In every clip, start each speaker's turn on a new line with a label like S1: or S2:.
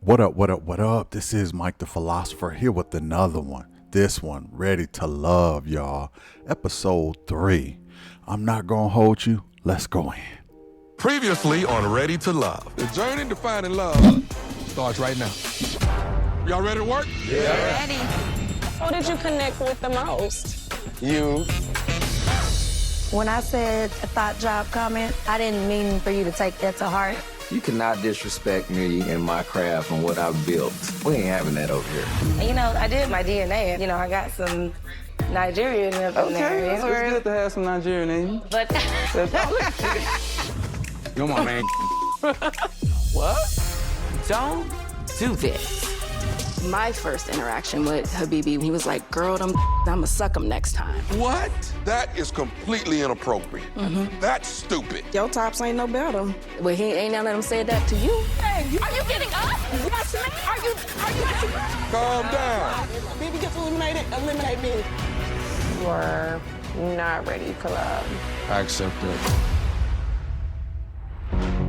S1: What up, what up, what up? This is Mike the Philosopher here with another one. This one, Ready to Love, y'all. Episode 3. I'm not gonna hold you. Let's go in.
S2: Previously on Ready to Love.
S3: The journey to finding love starts right now. Y'all ready to work?
S4: Yeah.
S5: Ready.
S4: Who did you connect with the most?
S3: You.
S6: When I said a thought job comment, I didn't mean for you to take that to heart.
S7: You cannot disrespect me and my craft and what I've built. We ain't having that over here.
S6: You know, I did my DNA. You know, I got some Nigerian up in there.
S8: It's good to have some Nigerian in you.
S6: But
S8: Come on, man.
S5: What? Don't do this.
S9: My first interaction with Habibi, he was like, girl, I'ma suck him next time.
S3: What? That is completely inappropriate. That's stupid.
S9: Your tops ain't no better. Well, he ain't now let him say that to you.
S5: Hey, are you getting up? Yes, ma'am. Are you?
S3: Calm down.
S4: Baby gets eliminated. Eliminate me. You are not ready to love.
S3: I accept that.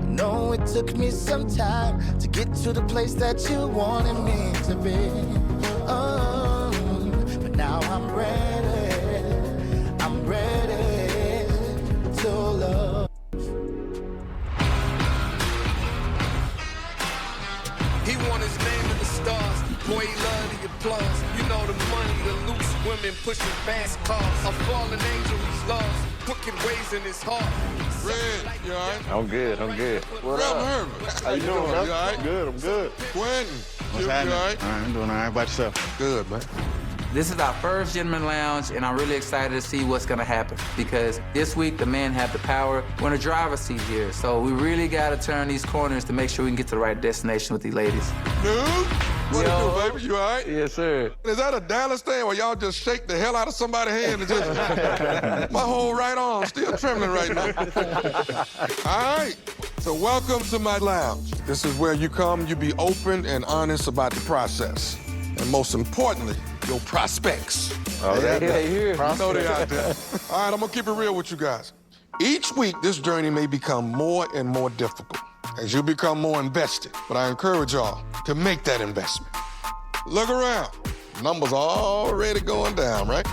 S10: No, it took me some time to get to the place that you wanted me to be. Oh, but now I'm ready to love.
S2: He want his name in the stars. Boy, he love the applause. You know the money, the loose women pushing fast cars. A fallen angel he's lost. Crooked ways in his heart.
S3: Red, you all right?
S8: I'm good.
S3: What up, Herman? How you doing? You all right?
S8: Good, I'm good.
S3: Quentin, you all right?
S8: I'm doing all right. About yourself?
S3: Good, man.
S11: This is our first Gentleman Lounge, and I'm really excited to see what's gonna happen because this week the men have the power. We're in a driver's seat here, so we really gotta turn these corners to make sure we can get to the right destination with these ladies.
S3: Dude, what it do, baby? You all right?
S8: Yes, sir.
S3: Is that a Dallas thing where y'all just shake the hell out of somebody's hand and just... My whole right arm still trembling right now. All right, so welcome to my lounge. This is where you come, you be open and honest about the process. And most importantly, your prospects.
S8: Oh, they here.
S3: You know they out there. All right, I'm gonna keep it real with you guys. Each week, this journey may become more and more difficult as you become more invested. But I encourage y'all to make that investment. Look around. Numbers already going down, right?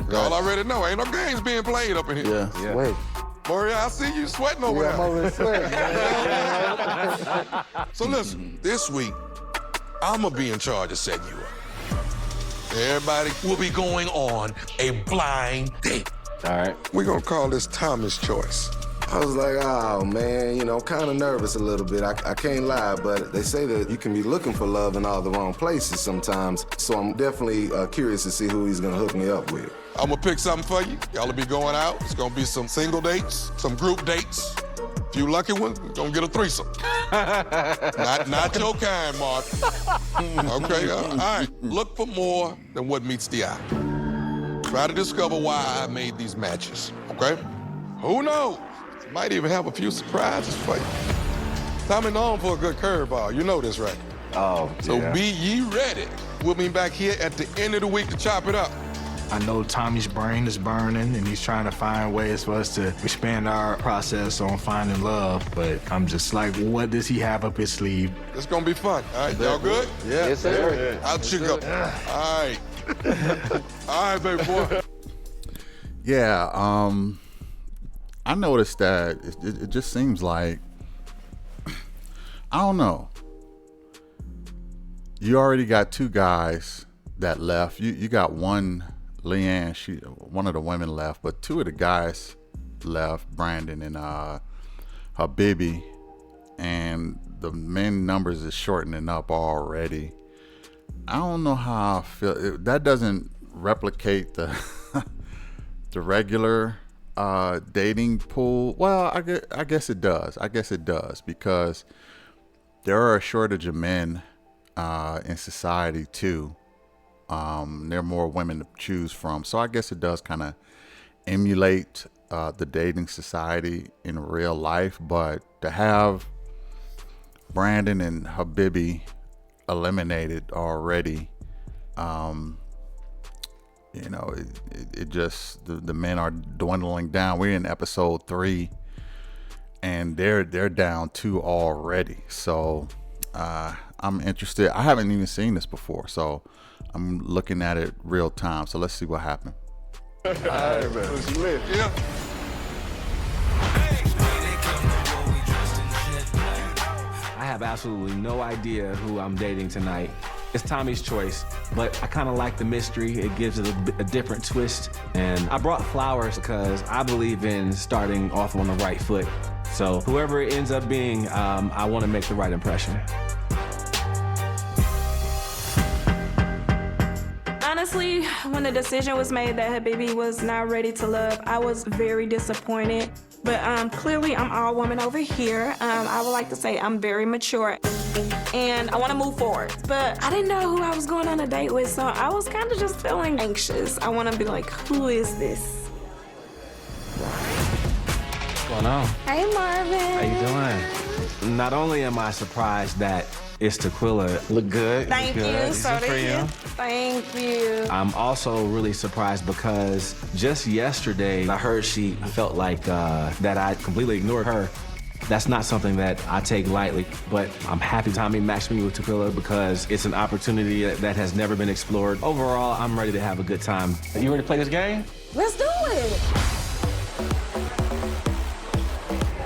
S3: Y'all already know. Ain't no games being played up in here.
S8: Yeah.
S3: Wait. Maria, I see you sweating over there.
S10: I'm over sweating.
S3: So listen, this week, I'm gonna be in charge of setting you up. Everybody will be going on a blind date.
S8: All right.
S3: We're gonna call this Tommy's Choice.
S7: I was like, oh, man, you know, kind of nervous a little bit. I can't lie, but they say that you can be looking for love in all the wrong places sometimes. So I'm definitely curious to see who he's going to hook me up with.
S3: I'm gonna pick something for you. Y'all will be going out. It's gonna be some single dates, some group dates. If you lucky ones, you're gonna get a threesome. not your kind, Mark. Okay, all right. Look for more than what meets the eye. Try to discover why I made these matches, okay? Who knows? Might even have a few surprises for you. Tommy known for a good curveball. You know this, right?
S8: Oh,
S3: So be ye ready. We'll be back here at the end of the week to chop it up.
S12: I know Tommy's brain is burning and he's trying to find ways for us to expand our process on finding love, but I'm just like, what does he have up his sleeve?
S3: It's gonna be fun. All right, y'all good?
S8: Yeah. Yes, sir.
S3: Out you go. All right. All right, baby boy.
S1: Yeah, I noticed that it just seems like, I don't know. You already got two guys that left. You got one, Leanne, one of the women left, but two of the guys left, Brandon and Habibi, and the men numbers is shortening up already. I don't know how I feel. That doesn't replicate the the regular dating pool. Well, I guess it does. I guess it does, because there are a shortage of men in society too. There are more women to choose from, so I guess it does kind of emulate the dating society in real life. But to have Brandon and Habibi eliminated already, you know, it just, the men are dwindling down. We're in episode 3 and they're down 2 already. So I'm interested. I haven't even seen this before, so I'm looking at it real time. So let's see what happened.
S8: All right, man. It's lit.
S3: Yeah.
S13: I have absolutely no idea who I'm dating tonight. It's Tommy's choice, but I kind of like the mystery. It gives it a different twist. And I brought flowers because I believe in starting off on the right foot. So whoever it ends up being, I want to make the right impression.
S14: Honestly, when the decision was made that Habibi was not ready to love, I was very disappointed. But clearly, I'm all woman over here. I would like to say I'm very mature, and I want to move forward. But I didn't know who I was going on a date with, so I was kind of just feeling anxious. I want to be like, who is this?
S13: What's going on?
S14: Hey, Marvin.
S13: How you doing? Not only am I surprised that it's Tequila. Look good.
S14: Thank you. So
S13: for you.
S14: Thank you.
S13: I'm also really surprised because just yesterday I heard she felt like that I completely ignored her. That's not something that I take lightly, but I'm happy Tommy matched me with Tequila because it's an opportunity that has never been explored. Overall, I'm ready to have a good time. Are you ready to play this game?
S14: Let's do it.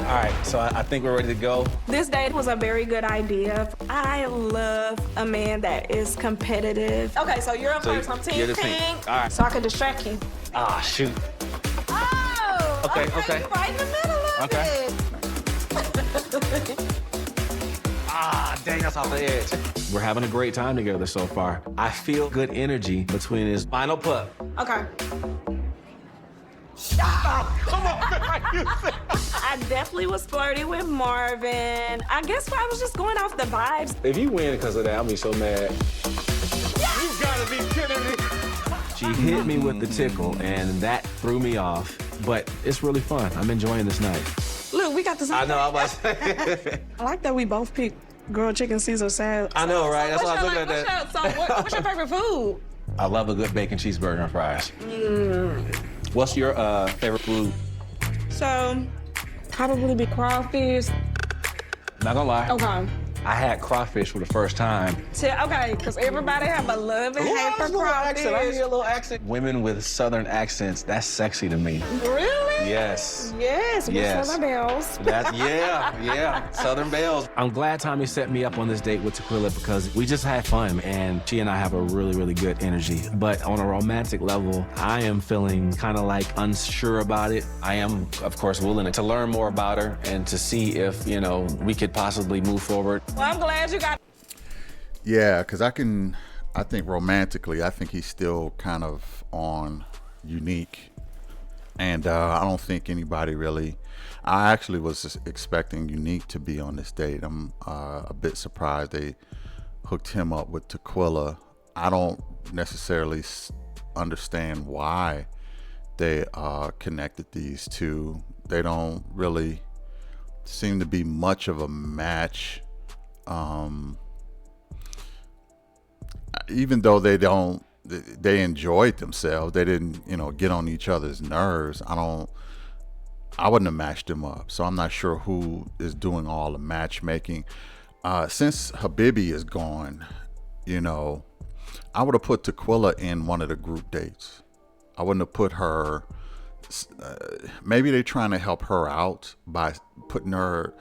S13: All right, so I think we're ready to go.
S14: This date was a very good idea. I love a man that is competitive. Okay, so you're up first. I'm Team Pink.
S13: All right.
S14: So I can distract you.
S13: Ah, shoot.
S14: Oh!
S13: Okay.
S14: You're right in the middle of it.
S13: Ah, dang, that's off the edge. We're having a great time together so far. I feel good energy between his final putt.
S14: Okay.
S13: Come on, man.
S14: I definitely was flirty with Marvin. I guess I was just going off the vibes.
S13: If you win because of that, I'll be so mad.
S8: You gotta be kidding me.
S13: She hit me with the tickle, and that threw me off. But it's really fun. I'm enjoying this night.
S14: Look, we got this.
S13: I know, I was.
S14: I like that we both picked grilled chicken Caesar salad.
S13: I know, right? That's why I was looking at
S14: that. What's your favorite food?
S13: I love a good bacon cheeseburger and fries. What's your favorite food?
S14: So, probably be crawfish.
S13: Not gonna lie.
S14: Okay.
S13: I had crawfish for the first time.
S14: Okay, because everybody have a love and hate for crawfish.
S13: I need a little accent. Women with southern accents, that's sexy to me.
S14: Really?
S13: Yes.
S14: Yes, with
S13: Yes.
S14: Southern bells.
S13: Yeah. Southern bells. I'm glad Tommy set me up on this date with Tequila because we just had fun and she and I have a really, really good energy. But on a romantic level, I am feeling kind of like unsure about it. I am, of course, willing to learn more about her and to see if, we could possibly move forward.
S14: Well, I'm glad you got.
S1: Yeah, because I think romantically, I think he's still kind of on Unique. And I don't think anybody really, I actually was just expecting Unique to be on this date. I'm a bit surprised they hooked him up with Tequila. I don't necessarily understand why they connected these two. They don't really seem to be much of a match. Even though they enjoyed themselves, they didn't, get on each other's nerves. I wouldn't have matched them up. So I'm not sure who is doing all the matchmaking. Since Habibi is gone, I would have put Tequila in one of the group dates. I wouldn't have put her, maybe they're trying to help her out by putting her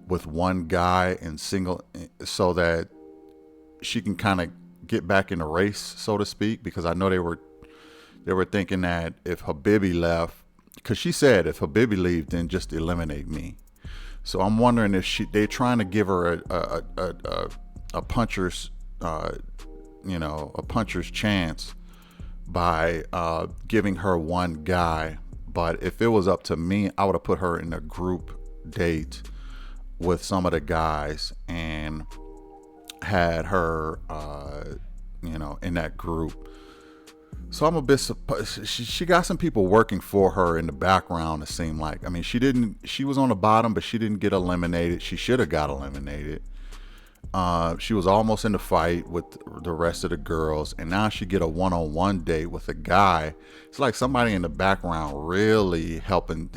S1: with one guy and single so that she can kind of get back in the race, so to speak, because I know they were thinking that if Habibi left, because she said if Habibi leaves, then just eliminate me. So I'm wondering if they're trying to give her a puncher's a puncher's chance by giving her one guy. But if it was up to me, I would have put her in a group date with some of the guys and had her in that group. So I'm a bit surprised. She got some people working for her in the background, it seemed like. I mean, she was on the bottom, but she didn't get eliminated. She should have got eliminated. She was almost in the fight with the rest of the girls, and now she get a one-on-one date with a guy. It's like somebody in the background really helping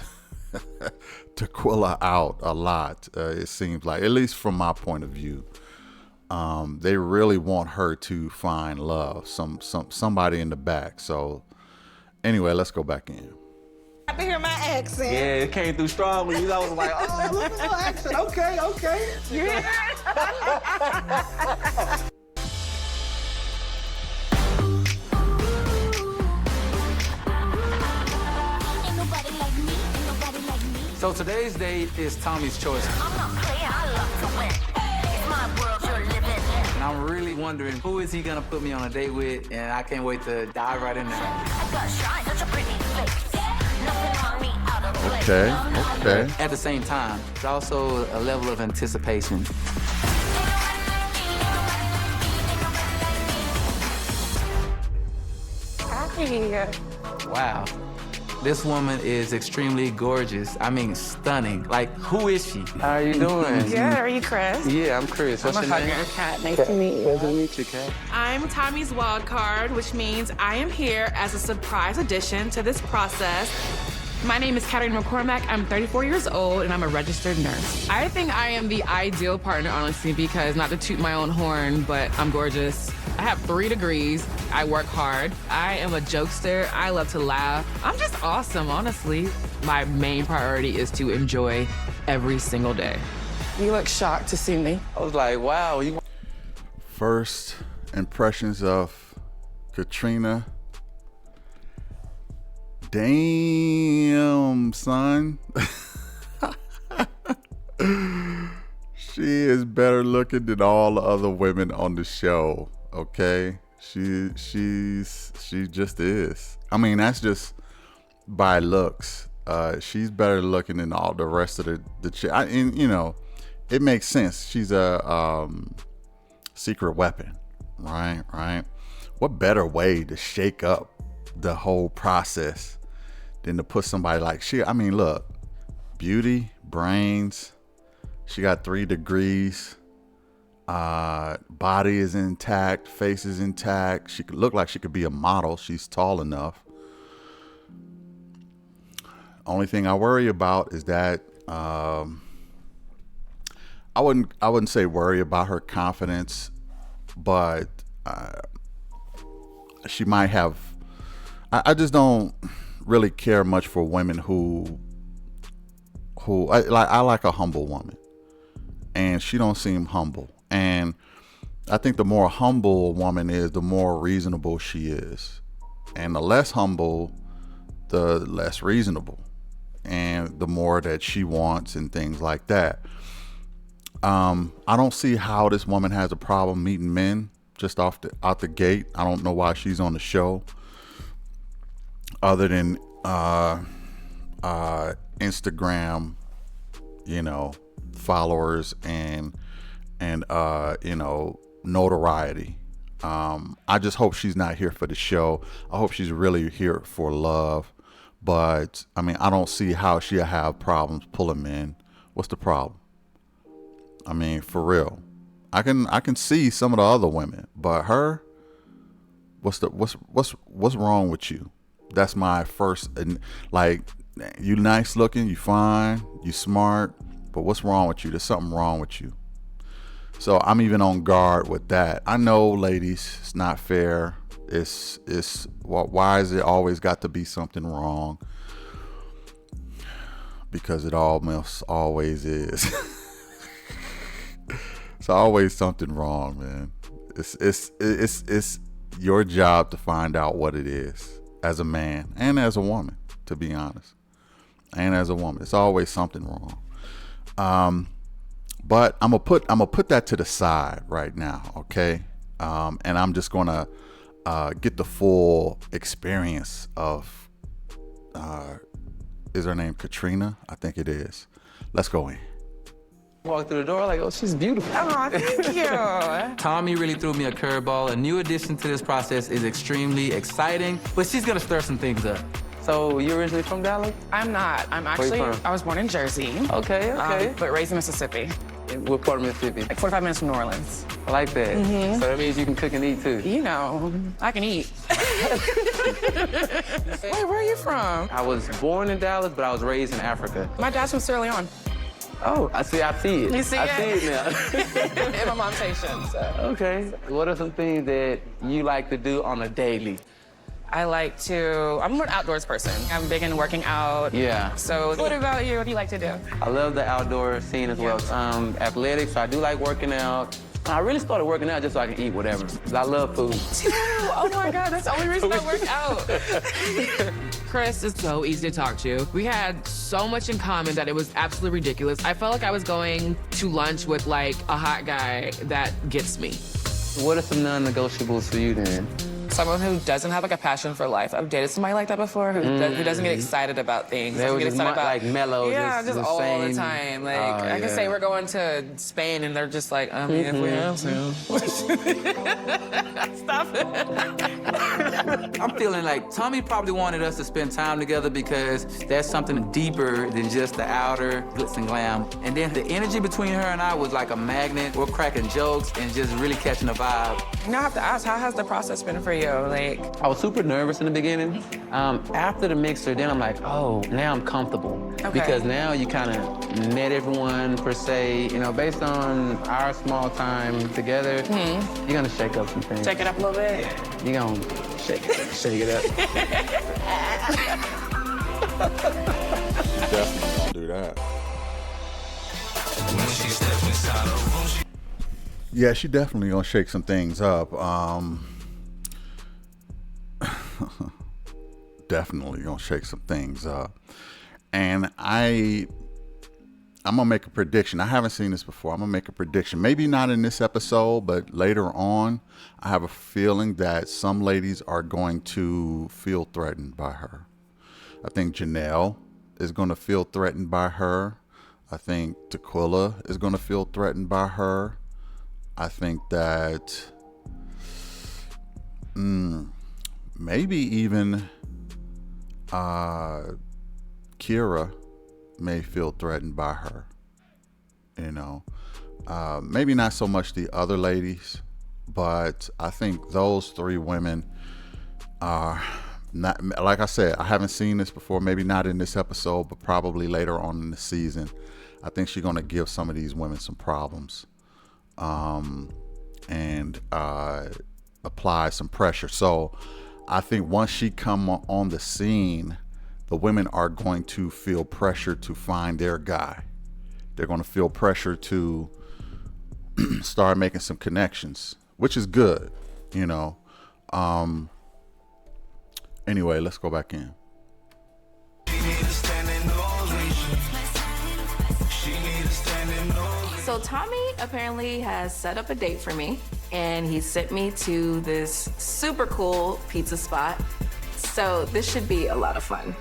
S1: Tequila out a lot. It seems like, at least from my point of view. They really want her to find love, somebody in the back. So anyway, let's go back in.
S4: I can hear my accent.
S13: Yeah, it came through strong when you. I was like, oh, look at the accent. Okay.
S4: You hear that?
S11: So today's date is Tommy's choice.
S5: I'm not playing, I love to win. It's my world you're living in.
S11: And I'm really wondering who is he gonna put me on a date with, and I can't wait to dive right in there.
S5: I got shine, such a pretty face. Nothing on me out of place.
S1: Okay.
S11: At the same time, there's also a level of anticipation.
S4: Hi.
S11: Wow. This woman is extremely gorgeous. I mean, stunning. Like, who is she? How are you doing?
S4: Good. Are you Chris?
S11: Yeah, I'm Chris. What's
S4: I'm a
S11: your name?
S4: hugger, Kat. Nice to meet you.
S11: Nice to meet you, Kat.
S15: I'm Tommy's wild card, which means I am here as a surprise addition to this process. My name is Katarina McCormack. I'm 34 years old, and I'm a registered nurse. I think I am the ideal partner, honestly, because not to toot my own horn, but I'm gorgeous. I have 3 degrees. I work hard. I am a jokester. I love to laugh. I'm just awesome, honestly. My main priority is to enjoy every single day.
S4: You look shocked to see me.
S11: I was like, wow.
S1: First impressions of Katrina. Damn, son. She is better looking than all the other women on the show. Okay, she just is. I mean, that's just by looks. She's better looking than all the rest of the and you know, it makes sense. She's a secret weapon, right? What better way to shake up the whole process than to put somebody like she? I mean, look, beauty, brains. She got 3 degrees. Body is intact, face is intact. She could look like she could be a model. She's tall enough. Only thing I worry about is that I wouldn't say worry about her confidence, but she might have. I just don't really care much for women who I like a humble woman, and she don't seem humble. And I think the more humble a woman is, the more reasonable she is. And the less humble, the less reasonable. And the more that she wants and things like that. I don't see how this woman has a problem meeting men just out the gate. I don't know why she's on the show. Other than Instagram, followers and notoriety. I just hope she's not here for the show. I hope she's really here for love. But I mean, I don't see how she'll have problems pulling men. What's the problem? I mean, for real. I can see some of the other women, but her, what's wrong with you? That's my first, like, you nice looking, you fine, you smart, but what's wrong with you? There's something wrong with you. So I'm even on guard with that. I know, ladies, it's not fair. It's why is it always got to be something wrong? Because it almost always is. It's always something wrong, man. It's your job to find out what it is as a man and as a woman, to be honest. And as a woman, it's always something wrong. But I'm gonna put that to the side right now, okay? And I'm just gonna get the full experience of. Is her name Katrina? I think it is. Let's go in.
S11: Walked through the door like, oh, she's beautiful.
S4: Oh, thank you.
S11: Tommy really threw me a curveball. A new addition to this process is extremely exciting, but she's gonna stir some things up. So you're originally from Dallas?
S15: I'm not. I'm actually, I was born in Jersey.
S11: Okay.
S15: But raised in Mississippi.
S11: What part of Mississippi?
S15: Like 45 minutes from New Orleans.
S11: I like that.
S15: Mm-hmm.
S11: So that means you can cook and eat too.
S15: You know, I can eat. Wait, where are you from?
S11: I was born in Dallas, but I was raised in Africa.
S15: My dad's from Sierra Leone.
S16: Oh, I see it.
S15: You see
S16: I
S15: it?
S16: see it now.
S15: And my mom Haitian, so.
S16: Okay. What are some things that you like to do on a daily?
S15: I'm an outdoors person. I'm big in working out.
S16: Yeah.
S15: So what about you? What do you like to do?
S16: I love the outdoor scene as well. Athletics, so I do like working out. I really started working out just so I can eat whatever. 'Cause I love food.
S15: Oh my God, that's the only reason I work out. Chris is so easy to talk to. We had so much in common that it was absolutely ridiculous. I felt like I was going to lunch with like a hot guy that gets me.
S16: What are some non-negotiables for you then?
S15: Someone who doesn't have like a passion for life. I've dated somebody like that before who doesn't get excited about things.
S16: They
S15: Doesn't
S16: were
S15: get
S16: just
S15: excited about
S16: like mellow.
S15: Yeah, just
S16: the
S15: all
S16: same.
S15: the time. Like I can say we're going to Spain and they're just like, I mean, if we have to. Stop it.
S11: I'm feeling like Tommy probably wanted us to spend time together because there's something deeper than just the outer glitz and glam. And then the energy between her and I was like a magnet. We're cracking jokes and just really catching the vibe.
S15: Now I have to ask, how has the process been for you? Like,
S16: I was super nervous in the beginning. After the mixer, then I'm like, oh, now I'm comfortable.
S15: Okay.
S16: Because now you kind of met everyone, per se. You know, based on our small time together, you're going to shake up some things.
S15: Shake it up a little bit?
S16: You're going to shake it up.
S1: Definitely gonna do that. Yeah, she definitely gonna shake some things up. Definitely gonna shake some things up. And I'm gonna make a prediction. I haven't seen this before. I'm gonna make a prediction. Maybe not in this episode, but later on, I have a feeling that some ladies are going to feel threatened by her. I think Janelle is gonna feel threatened by her. I think Tequila is gonna feel threatened by her. I think that maybe even Kira may feel threatened by her. You know, maybe not so much the other ladies, but I think those three women are not, like I said, I haven't seen this before, maybe not in this episode, but probably later on in the season. I think she's going to give some of these women some problems. And apply some pressure. So I think once she come on the scene, the women are going to feel pressure to find their guy. They're going to feel pressure to start making some connections, which is good, you know. Anyway, let's go back in.
S9: So Tommy apparently has set up a date for me, and he sent me to this super cool pizza spot. So this should be a lot of fun.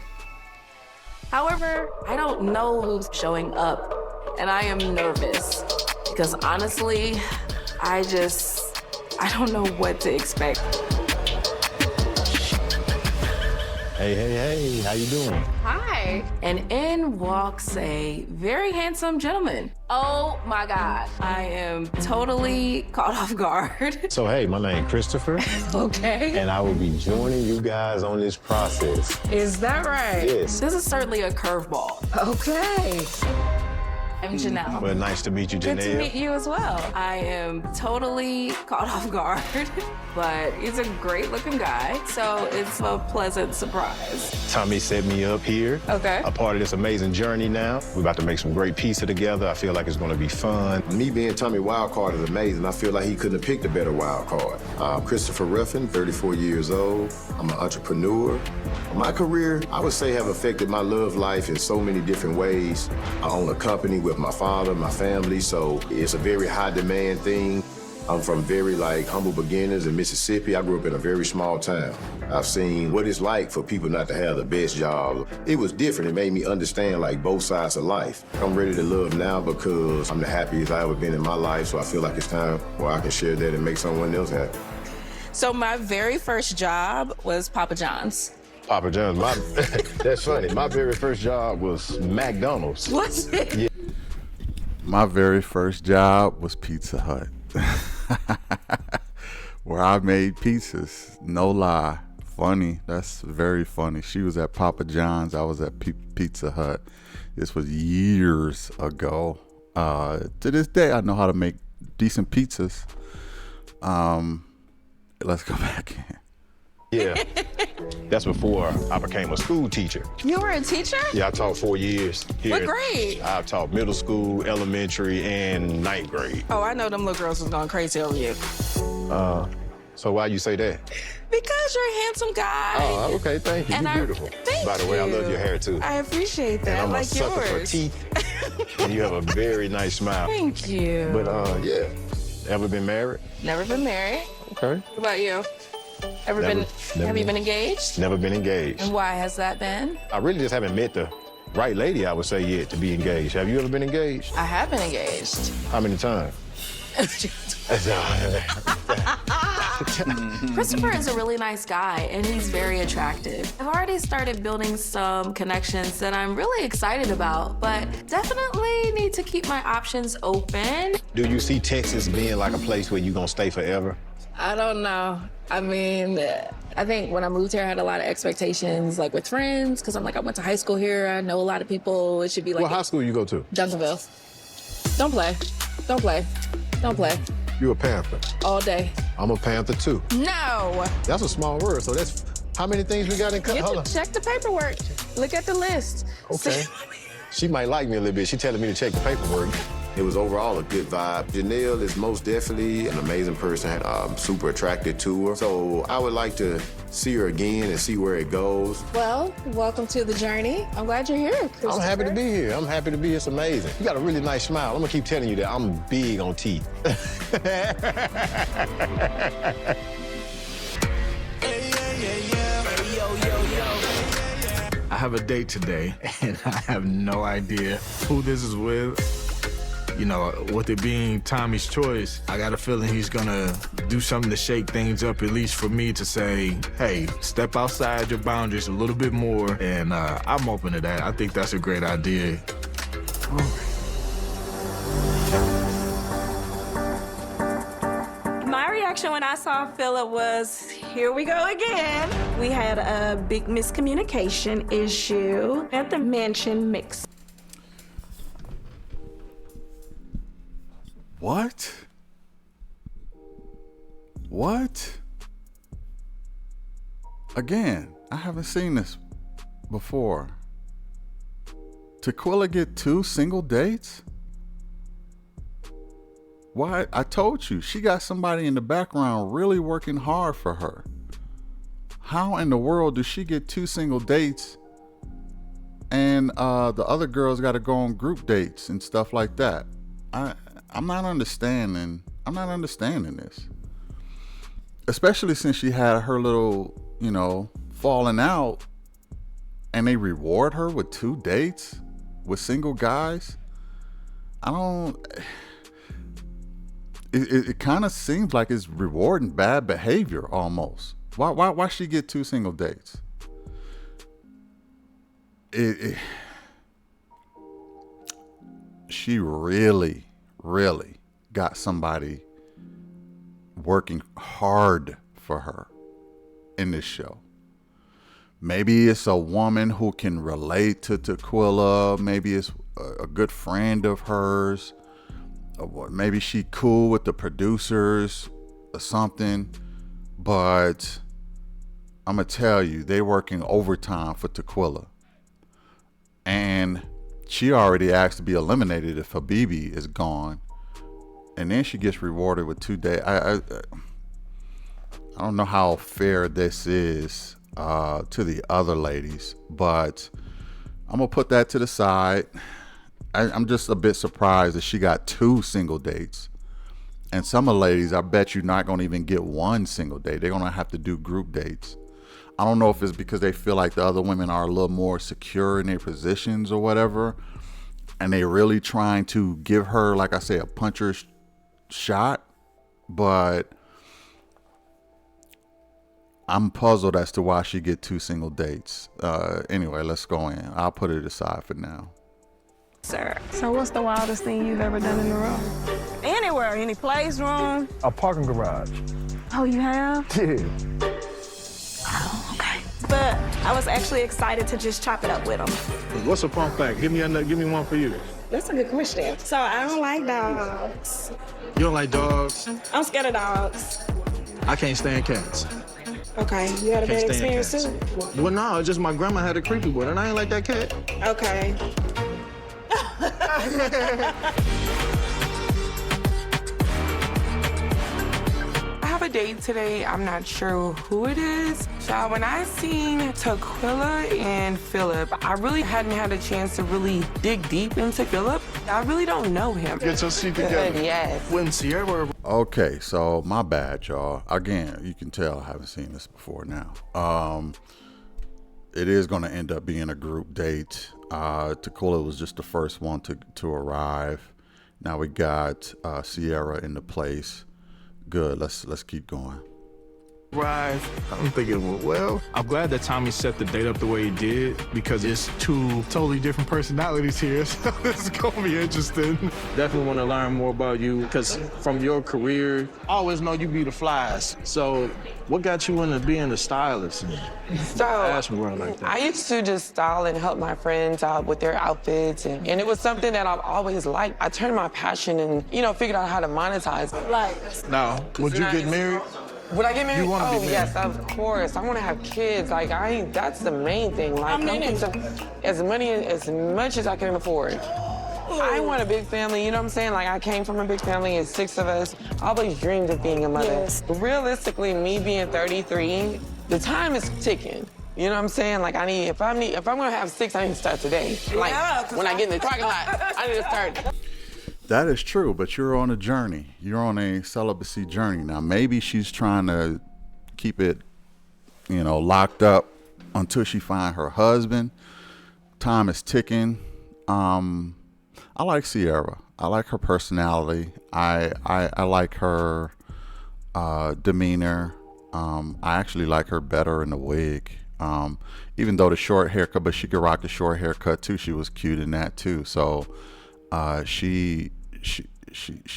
S9: However, I don't know who's showing up, and I am nervous because honestly, I don't know what to expect.
S12: Hey, how you doing?
S9: Hi. And in walks a very handsome gentleman. Oh my God. I am totally caught off guard.
S12: So, hey, my name Christopher.
S9: Okay.
S12: And I will be joining you guys on this process.
S9: Is that right?
S12: Yes.
S9: This is certainly a curveball. Okay. I'm Janelle.
S12: Well, nice to meet you, Janelle.
S9: Good to meet you as well. I am totally caught off guard, but he's a great looking guy, so it's a pleasant surprise.
S12: Tommy set me up here.
S9: Okay.
S12: A part of this amazing journey now. We're about to make some great pizza together. I feel like it's gonna be fun.
S7: Me being Tommy Wildcard is amazing. I feel like he couldn't have picked a better wild card. I'm Christopher Ruffin, 34 years old. I'm an entrepreneur. My career, I would say, have affected my love life in so many different ways. I own a company with my father, my family, so it's a very high demand thing. I'm from very humble beginnings in Mississippi. I grew up in a very small town. I've seen what it's like for people not to have the best job. It was different. It made me understand both sides of life. I'm ready to love now because I'm the happiest I've ever been in my life, so I feel like it's time where I can share that and make someone else happy.
S9: So my very first job was Papa John's.
S12: Papa John's, that's funny. My very first job was McDonald's.
S9: Was it?
S12: Yeah.
S1: My very first job was Pizza Hut, where I made pizzas, no lie, funny. That's very funny. She was at Papa John's. I was at Pizza Hut. This was years ago. To this day, I know how to make decent pizzas. Let's go back in.
S17: Yeah, that's before I became a school teacher.
S9: You were a teacher?
S17: Yeah, I taught 4 years.
S9: What grade?
S17: I taught middle school, elementary, and 9th grade.
S9: Oh, I know them little girls was going crazy over you.
S17: So why you say that?
S9: Because you're a handsome guy.
S17: Oh, okay, thank you.
S9: And
S17: You're beautiful.
S9: Thank
S17: By the way, I love your hair too.
S9: I appreciate that.
S17: And I'm
S9: like
S17: a sucker for
S9: yours.
S17: teeth. And you have a very nice smile.
S9: Thank you.
S17: But yeah, ever been married?
S9: Never been married.
S17: Okay.
S9: What about you? Have you been engaged?
S17: Never been engaged.
S9: And why has that been?
S17: I really just haven't met the right lady, I would say, yet to be engaged. Have you ever been engaged?
S9: I have been engaged.
S17: How many times?
S9: Christopher is a really nice guy, and he's very attractive. I've already started building some connections that I'm really excited about, but definitely need to keep my options open.
S17: Do you see Texas being like a place where you're gonna stay forever?
S9: I don't know. I mean, I think when I moved here, I had a lot of expectations, like with friends, because I went to high school here. I know a lot of people. It should be like.
S17: What high school you go to?
S9: Duncanville. Don't play. Don't play. Don't play.
S17: You a Panther?
S9: All day.
S17: I'm a Panther too.
S9: No.
S17: That's a small word, so that's how many things we got in
S9: You
S17: Hold
S9: can
S17: on.
S9: check the paperwork. Look at the list.
S17: Okay. She might like me a little bit. She telling me to check the paperwork.
S7: It was overall a good vibe. Janelle is most definitely an amazing person. I'm super attracted to her. So I would like to see her again and see where it goes.
S9: Well, welcome to the journey. I'm glad you're here, Christopher.
S17: I'm happy to be here. I'm happy to be here. It's amazing. You got a really nice smile. I'm gonna keep telling you that I'm big on teeth.
S12: I have a date today, and I have no idea who this is with. You know, with it being Tommy's choice, I got a feeling he's gonna do something to shake things up, at least for me to say, hey, step outside your boundaries a little bit more, and I'm open to that. I think that's a great idea.
S14: My reaction when I saw Philip was, here we go again. We had a big miscommunication issue at the mansion mix.
S1: What? What? Again, I haven't seen this before. Tequila get 2 single dates? Why? I told you, she got somebody in the background really working hard for her. How in the world does she get 2 single dates and the other girls got to go on group dates and stuff like that? I'm not understanding this. Especially since she had her little, falling out, and they reward her with 2 dates with single guys. It kind of seems like it's rewarding bad behavior almost. Why she get 2 single dates? She really got somebody working hard for her in this show. Maybe it's a woman who can relate to Tequila. Maybe it's a good friend of hers. Maybe she cool with the producers or something. But I'm going to tell you, they working overtime for Tequila. And she already asked to be eliminated if Habibi is gone. And then she gets rewarded with 2 days. I don't know how fair this is to the other ladies, but I'm going to put that to the side. I'm just a bit surprised that she got 2 single dates. And some of the ladies, I bet you're not going to even get 1 single date. They're going to have to do group dates. I don't know if it's because they feel like the other women are a little more secure in their positions or whatever. And they really trying to give her, like I say, a puncher's shot. But I'm puzzled as to why she get 2 single dates. Anyway, let's go in. I'll put it aside for now.
S14: Sir. So what's the wildest thing you've ever done in the room? Anywhere, any place, room?
S12: A parking garage.
S14: Oh, you have?
S12: Yeah.
S14: Oh, but I was actually excited to just chop it up with him.
S12: What's a fun fact? Give me one for you.
S14: That's a good question. So I don't like dogs.
S12: You don't like dogs?
S14: I'm scared of dogs.
S12: I can't stand cats.
S14: Okay, you had a bad experience too?
S12: Well, no, it's just my grandma had a creepy one, and I ain't like that cat.
S14: Okay.
S18: I have a date today. I'm not sure who it is. So when I seen Tequila and Philip, I really hadn't had a chance to really dig deep into Philip. I really don't know him.
S12: Get your seat together.
S18: Yes.
S12: When Sierra...
S1: Okay, so my bad, y'all. Again, you can tell I haven't seen this before now. It is going to end up being a group date. Tequila was just the first one to arrive. Now we got Sierra in the place. Good. Let's keep going.
S12: Right. I'm thinking, well, I'm glad that Tommy set the date up the way he did because it's two totally different personalities here, so this is gonna be interesting. Definitely want to learn more about you because from your career, I always know you be the flies. So what got you into being a stylist?
S18: So I used to just style and help my friends out with their outfits, and it was something that I've always liked. I turned my passion and, figured out how to monetize it.
S12: Now, would you get married?
S18: Would I get married?
S12: You want to be married?
S18: Yes, of course. I want to have kids. That's the main thing. I'm as much as I can afford. I want a big family, you know what I'm saying? I came from a big family, it's 6 of us. I always dreamed of being a mother.
S14: Yes.
S18: Realistically, me being 33, the time is ticking. You know what I'm saying? If I'm gonna have 6, I need to start today. When I get in the parking lot, I need to start.
S1: That is true, but you're on a journey. You're on a celibacy journey. Now, maybe she's trying to keep it, locked up until she find her husband. Time is ticking. I like Sierra. I like her personality. I like her demeanor. I actually like her better in the wig. Even though the short haircut, but she could rock the short haircut too. She was cute in that too. So she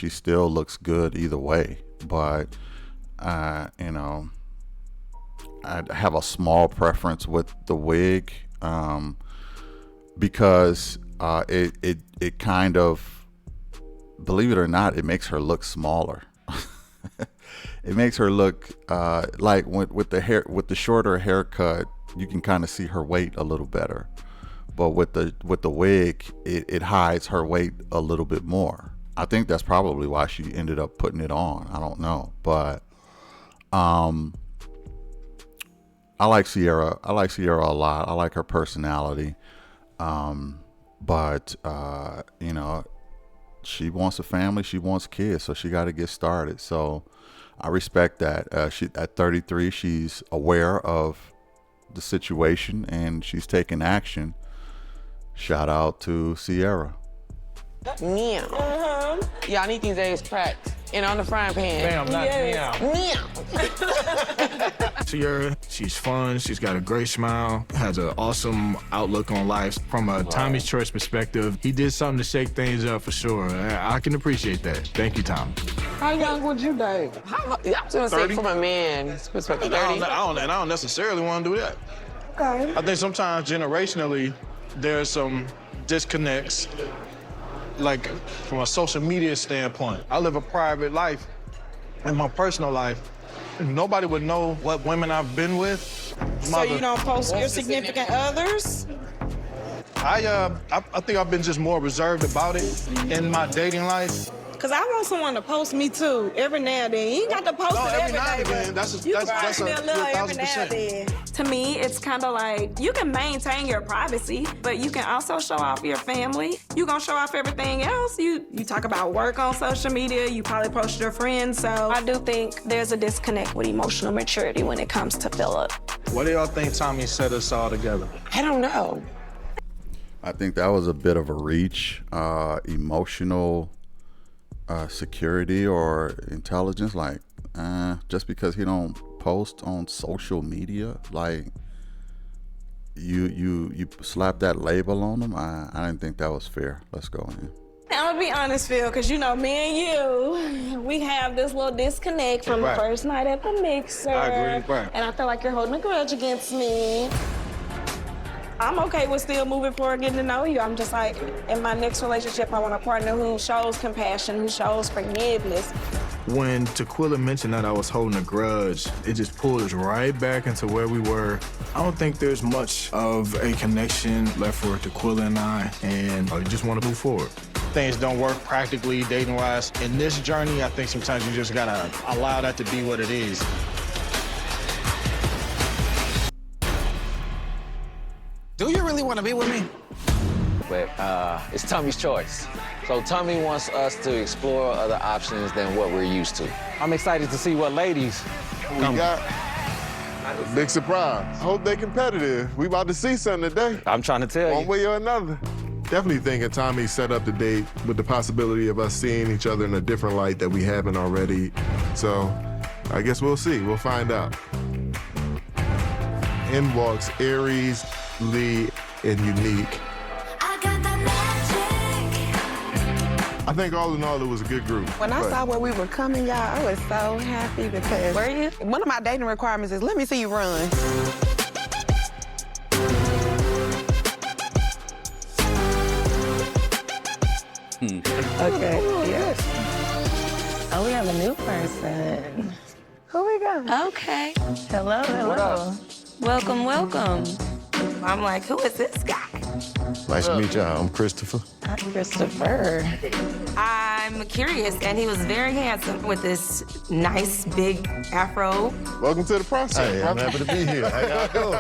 S1: still looks good either way. But I have a small preference with the wig because it kind of, believe it or not, it makes her look smaller. It makes her look like with the shorter haircut, you can kind of see her weight a little better. But with the wig, it hides her weight a little bit more. I think that's probably why she ended up putting it on. I don't know, but I like Sierra. I like Sierra a lot. I like her personality. But she wants a family. She wants kids, so she got to get started. So I respect that. She at 33, she's aware of the situation and she's taking action. Shout out to Sierra.
S18: Meow. Yeah, I need these eggs cracked and on the frying pan.
S12: Damn, not
S18: Meow.
S12: Sierra, she's fun. She's got a great smile, has an awesome outlook on life. From a Tommy's Choice perspective, he did something to shake things up for sure. I can appreciate that. Thank you, Tom.
S18: How young would you date? I'm gonna say from a man's perspective, 30.
S12: I don't necessarily want to do that.
S14: Okay.
S12: I think sometimes generationally, there's some disconnects, like from a social media standpoint. I live a private life. In my personal life, nobody would know what women I've been with.
S19: So you don't post your significant others?
S12: I think I've been just more reserved about it in my dating life.
S19: Cause I want someone to post me too, every now and then. You ain't got to post it every day, but you can post me a little every now and then.
S14: To me, it's kind of like you can maintain your privacy, but you can also show off your family. You gonna show off everything else. You talk about work on social media. You probably post your friends. So I do think there's a disconnect with emotional maturity when it comes to Philip.
S12: What do y'all think Tommy set us all together?
S18: I don't know.
S1: I think that was a bit of a reach. Emotional security or intelligence, like just because he don't post on social media, like you slap that label on him. I didn't think that was fair. Let's go in.
S14: I would
S19: be honest, Phil, because you know, me and you, we have this little disconnect from the first night at the mixer.
S8: I agree. Right.
S19: And I feel like you're holding a grudge against me. I'm okay with still moving forward, getting to know you. I'm just like, in my next relationship, I want a partner who shows compassion, who shows forgiveness.
S12: When Tequila mentioned that I was holding a grudge, it just pulled us right back into where we were. I don't think there's much of a connection left for Tequila and I just want to move forward. Things don't work practically, dating-wise. In this journey, I think sometimes you just gotta allow that to be what it is.
S20: Do you really want to be with me? But it's Tommy's choice. So Tommy wants us to explore other options than what we're used to. I'm excited to see what ladies
S8: We got a big surprise. I hope they're competitive. We about to see something today.
S20: I'm trying to tell you.
S8: One way or another.
S17: Definitely thinking Tommy set up the date with the possibility of us seeing each other in a different light that we haven't already. So I guess we'll see. We'll find out. In walks Aries, Lee, and Unique. I think all in all, it was a good group.
S18: When I saw where we were coming, y'all, I was so happy because
S19: Were you?
S18: One of my dating requirements is let me see you run.
S19: Okay, yes. Oh, we have a new person. Who we got?
S6: Okay.
S19: Hello, hello.
S6: Welcome, welcome.
S19: I'm like, who is this guy?
S17: Nice to meet y'all. I'm Christopher.
S19: I'm Christopher.
S6: I'm curious, and he was very handsome with this nice big afro.
S8: Welcome to the process.
S17: Hey, I'm happy to be here. How y'all doing?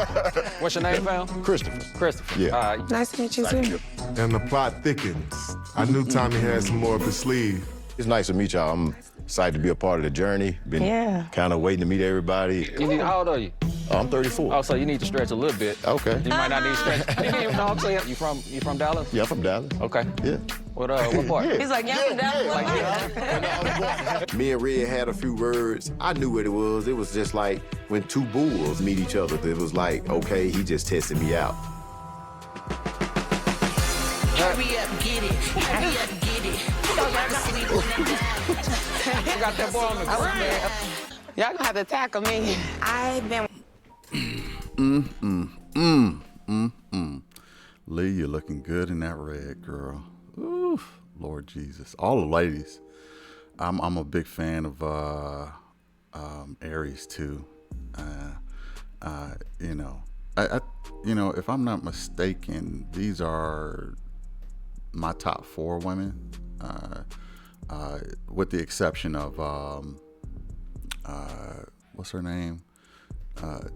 S20: What's your name, pal?
S17: Christopher.
S20: Christopher.
S17: Yeah.
S18: Nice to meet you, too.
S17: And the plot thickens. I knew Tommy had some more up his sleeve.
S21: It's nice to meet y'all. I'm excited to be a part of the journey. Been kind of waiting to meet everybody.
S20: How old are you?
S21: I'm 34.
S20: Oh, so you need to stretch a little bit.
S21: Okay.
S20: You might not need to stretch. You know what I'm saying? You from Dallas?
S21: Yeah, I'm from Dallas.
S20: Okay.
S21: Yeah.
S20: What part?
S6: He's like, yeah, from Dallas.
S21: Me and Red had a few words. I knew what it was. It was just like when two bulls meet each other. It was like, okay, he just tested me out.
S5: Hurry up, get it. Hurry up, get it.
S20: You got that boy on the ground.
S18: Y'all gonna have to tackle me. I've been...
S1: Lee, you're looking good in that red, girl. Ooh, Lord Jesus. All the ladies. I'm a big fan of Aries too. You know, if I'm not mistaken, these are my top 4 women, with the exception of what's her name?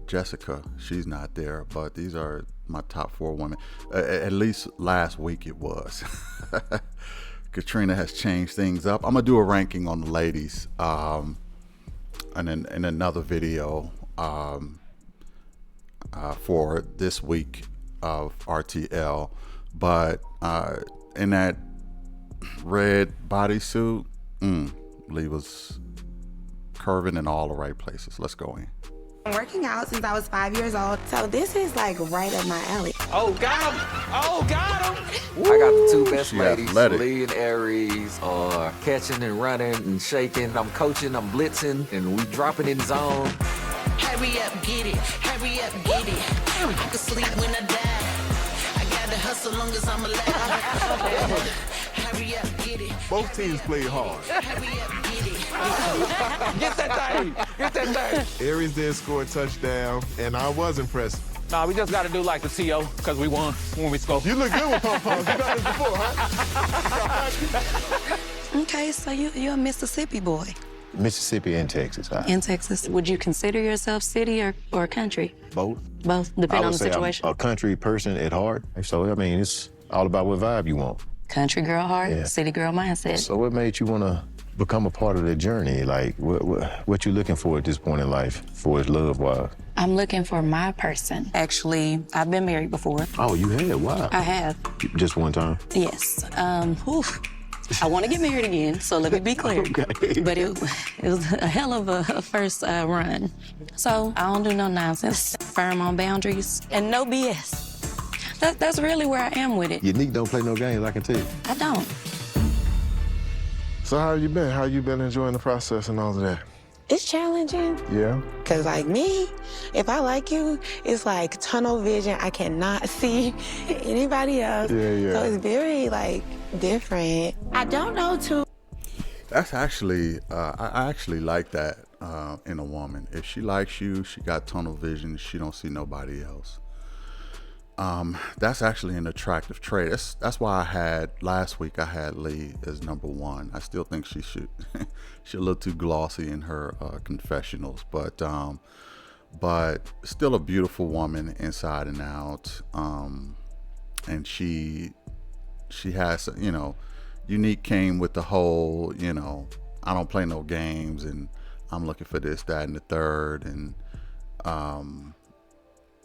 S1: Jessica. She's not there, but these are my top 4 women. At least last week it was. Katrina has changed things up. I'm gonna do a ranking on the ladies, and then in another video for this week of RTL. But in that red bodysuit, Lee was curving in all the right places. Let's go in.
S18: I'm working out since I was 5 years old, so this is like right up my alley.
S20: Oh, got him! Oh, got him!
S16: I got the 2 best
S1: She
S16: ladies,
S1: athletic.
S16: Lee and Aries, are catching and running and shaking. I'm coaching, I'm blitzing, and we dropping in zone.
S5: Hurry up, get it. Hurry up, get it. I can sleep when I die. I gotta hustle long as I'm alive. Hurry up, get it.
S17: Both teams played hard.
S5: Hurry up, get it.
S20: Get that thing! Get that thing!
S17: Aries did score a touchdown, and I was impressed.
S20: Nah, we just gotta do like the TO, because we won when we scored.
S17: You look good with pom-poms. You done this before, huh?
S6: Okay, so you're a Mississippi boy.
S21: Mississippi and Texas.
S6: In Texas. Would you consider yourself city or country?
S21: Both.
S6: Both,
S21: I
S6: depending
S21: would
S6: on the
S21: say
S6: situation.
S21: I'm a country person at heart. So, I mean, it's all about what vibe you want.
S6: Country girl heart,
S21: Yeah.
S6: city girl mindset.
S21: So what made you want to become a part of the journey? Like, what you looking for at this point in life, for his love-wise?
S6: I'm looking for my person. Actually, I've been married before.
S21: Oh, you had? Wow.
S6: I have.
S21: Just one time?
S6: Yes. I want to get married again, so let me be clear.
S21: Okay.
S6: But it was a hell of a first run. So I don't do no nonsense. Firm on boundaries and no BS. That's really where I am with it.
S21: Unique don't play no games, I can tell you.
S6: I don't.
S17: So how you been? How you been enjoying the process and all of that?
S4: It's challenging.
S17: Yeah?
S4: Cause like me, if I like you, it's like tunnel vision. I cannot see anybody else.
S17: Yeah.
S4: So it's very like different. I don't know too.
S1: That's actually, I actually like that in a woman. If she likes you, she got tunnel vision, she don't see nobody else. That's actually an attractive trait. That's why last week I had Lee as number 1. I still think she's a little too glossy in her confessionals, but still a beautiful woman inside and out. And she has, Unique came with the whole, I don't play no games and I'm looking for this, that, and the third, and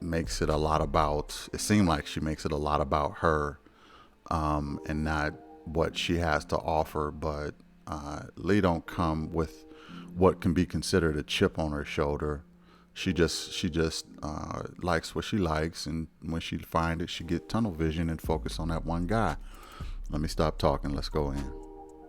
S1: makes it a lot about, it seemed like she makes it a lot about her and not what she has to offer. But Lee don't come with what can be considered a chip on her shoulder. She just likes what she likes, and when she finds it, she get tunnel vision and focus on that one guy. Let me stop talking. Let's go in.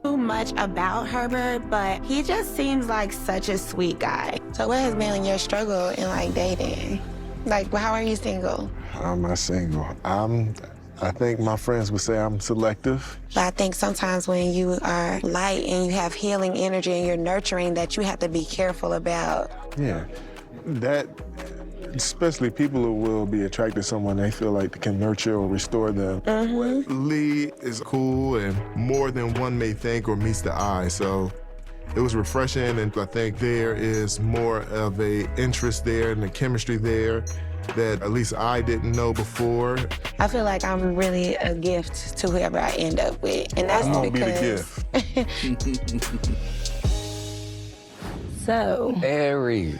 S4: Too much about Herbert, but he just seems like such a sweet guy. So what has been your struggle in like dating? Like, how are you single?
S17: How am I single? I think my friends would say I'm selective.
S4: But I think sometimes when you are light and you have healing energy and you're nurturing, that you have to be careful about.
S17: Yeah, that, especially people who will be attracted to someone they feel like they can nurture or restore them.
S4: Mm-hmm.
S17: Lee is cool and more than one may think or meets the eye, so it was refreshing, and I think there is more of a interest there and the chemistry there that at least I didn't know before.
S4: I feel like I'm really a gift to whoever I end up with, and that's
S17: I'm
S4: because...
S17: gonna be the gift.
S14: So,
S13: Aries.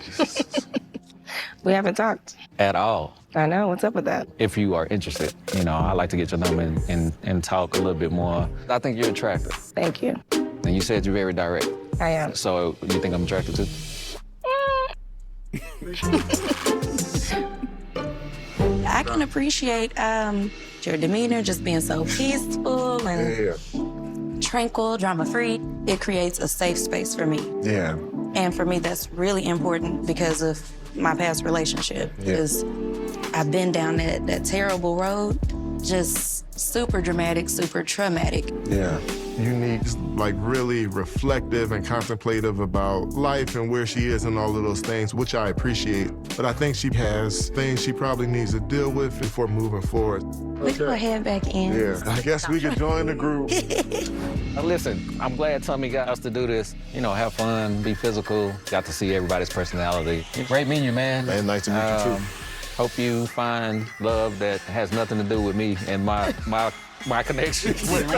S14: we haven't talked.
S13: At all.
S14: I know, what's up with that?
S13: If you are interested, I like to get your number and talk a little bit more. I think you're attractive.
S14: Thank you.
S13: And you said you're very direct.
S14: I am.
S13: So you think I'm attracted too?
S6: I can appreciate your demeanor just being so peaceful and tranquil, drama-free. It creates a safe space for me.
S17: Yeah.
S6: And for me, that's really important because of my past relationship. Because I've been down that terrible road, just super dramatic, super traumatic.
S17: Yeah. Unique, like really reflective and contemplative about life and where she is and all of those things, which I appreciate. But I think she has things she probably needs to deal with before moving forward.
S6: We can go head back in.
S17: Yeah, I guess we could join the group.
S13: Listen, I'm glad Tommy got us to do this. Have fun, be physical. Got to see everybody's personality. Great meeting you, man.
S17: Man, nice to meet you too.
S13: Hope you find love that has nothing to do with me and my connections.
S17: Where we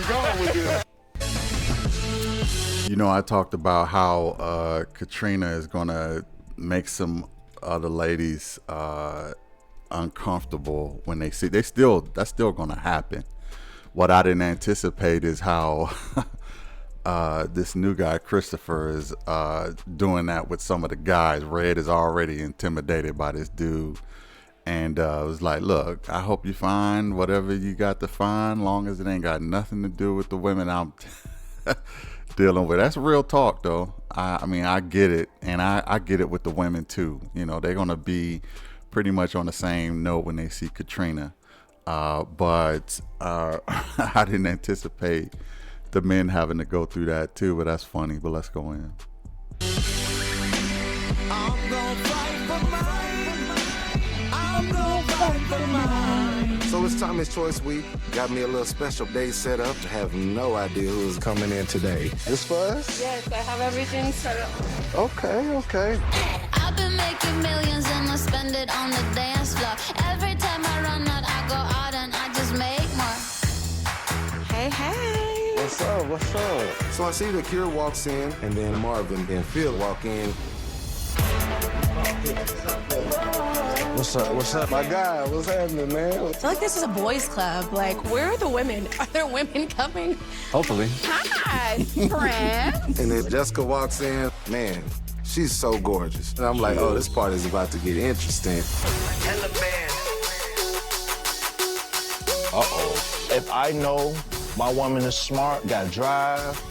S17: going with this?
S1: I talked about how Katrina is gonna make some other ladies uncomfortable when they see. That's still gonna happen. What I didn't anticipate is how this new guy Christopher is doing that with some of the guys. Red is already intimidated by this dude. And it was like, look, I hope you find whatever you got to find, long as it ain't got nothing to do with the women I'm dealing with. That's real talk, though. I mean, I get it, and I get it with the women, too. They're going to be pretty much on the same note when they see Katrina. But I didn't anticipate the men having to go through that, too, but that's funny. But let's go in.
S7: So it's Tommy's Choice Week. Got me a little special day set up. I have no idea who's coming in today. This for us?
S14: Yes, I have everything set up.
S7: Okay.
S2: I've been making millions and I spend it on the dance floor. Every time I run out, I go out and I just make more.
S4: Hey.
S7: What's up? So I see the Cure walks in, and then Marvin and Phil walk in. What's up, my guy? What's happening, man?
S15: I feel like this is a boys' club. Like, where are the women? Are there women coming?
S13: Hopefully.
S15: Hi, friend.
S7: And then Jessica walks in. Man, she's so gorgeous. And I'm like, oh, this party's about to get interesting.
S12: If I know My woman is smart, got drive,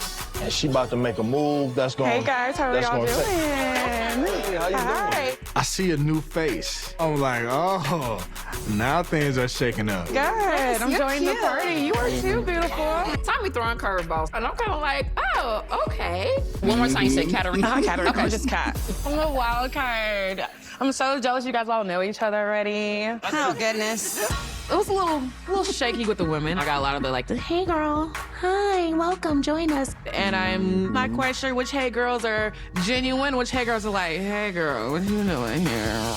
S12: and she about to make a move that's going.
S18: Hey guys, how are y'all doing?
S12: Hey, how you doing? I see a new face. I'm like, oh, now things are shaking up.
S18: Good. I'm
S15: You're
S18: joining the
S15: cute.
S18: party. You are too beautiful.
S15: Tommy throwing curveballs, and I'm kind of like, oh, okay. One more time, you say Katarina.
S18: Hi, Katarina.
S15: Okay.
S18: I'm just Kat. I'm a wild card. I'm so jealous you guys all know each other already.
S6: Oh, goodness.
S15: It was a little shaky with the women. I got a lot of the like, hey girl, hi, welcome, join us. And I'm not quite sure which hey girls are genuine, which hey girls are like, hey girl, what you doing here?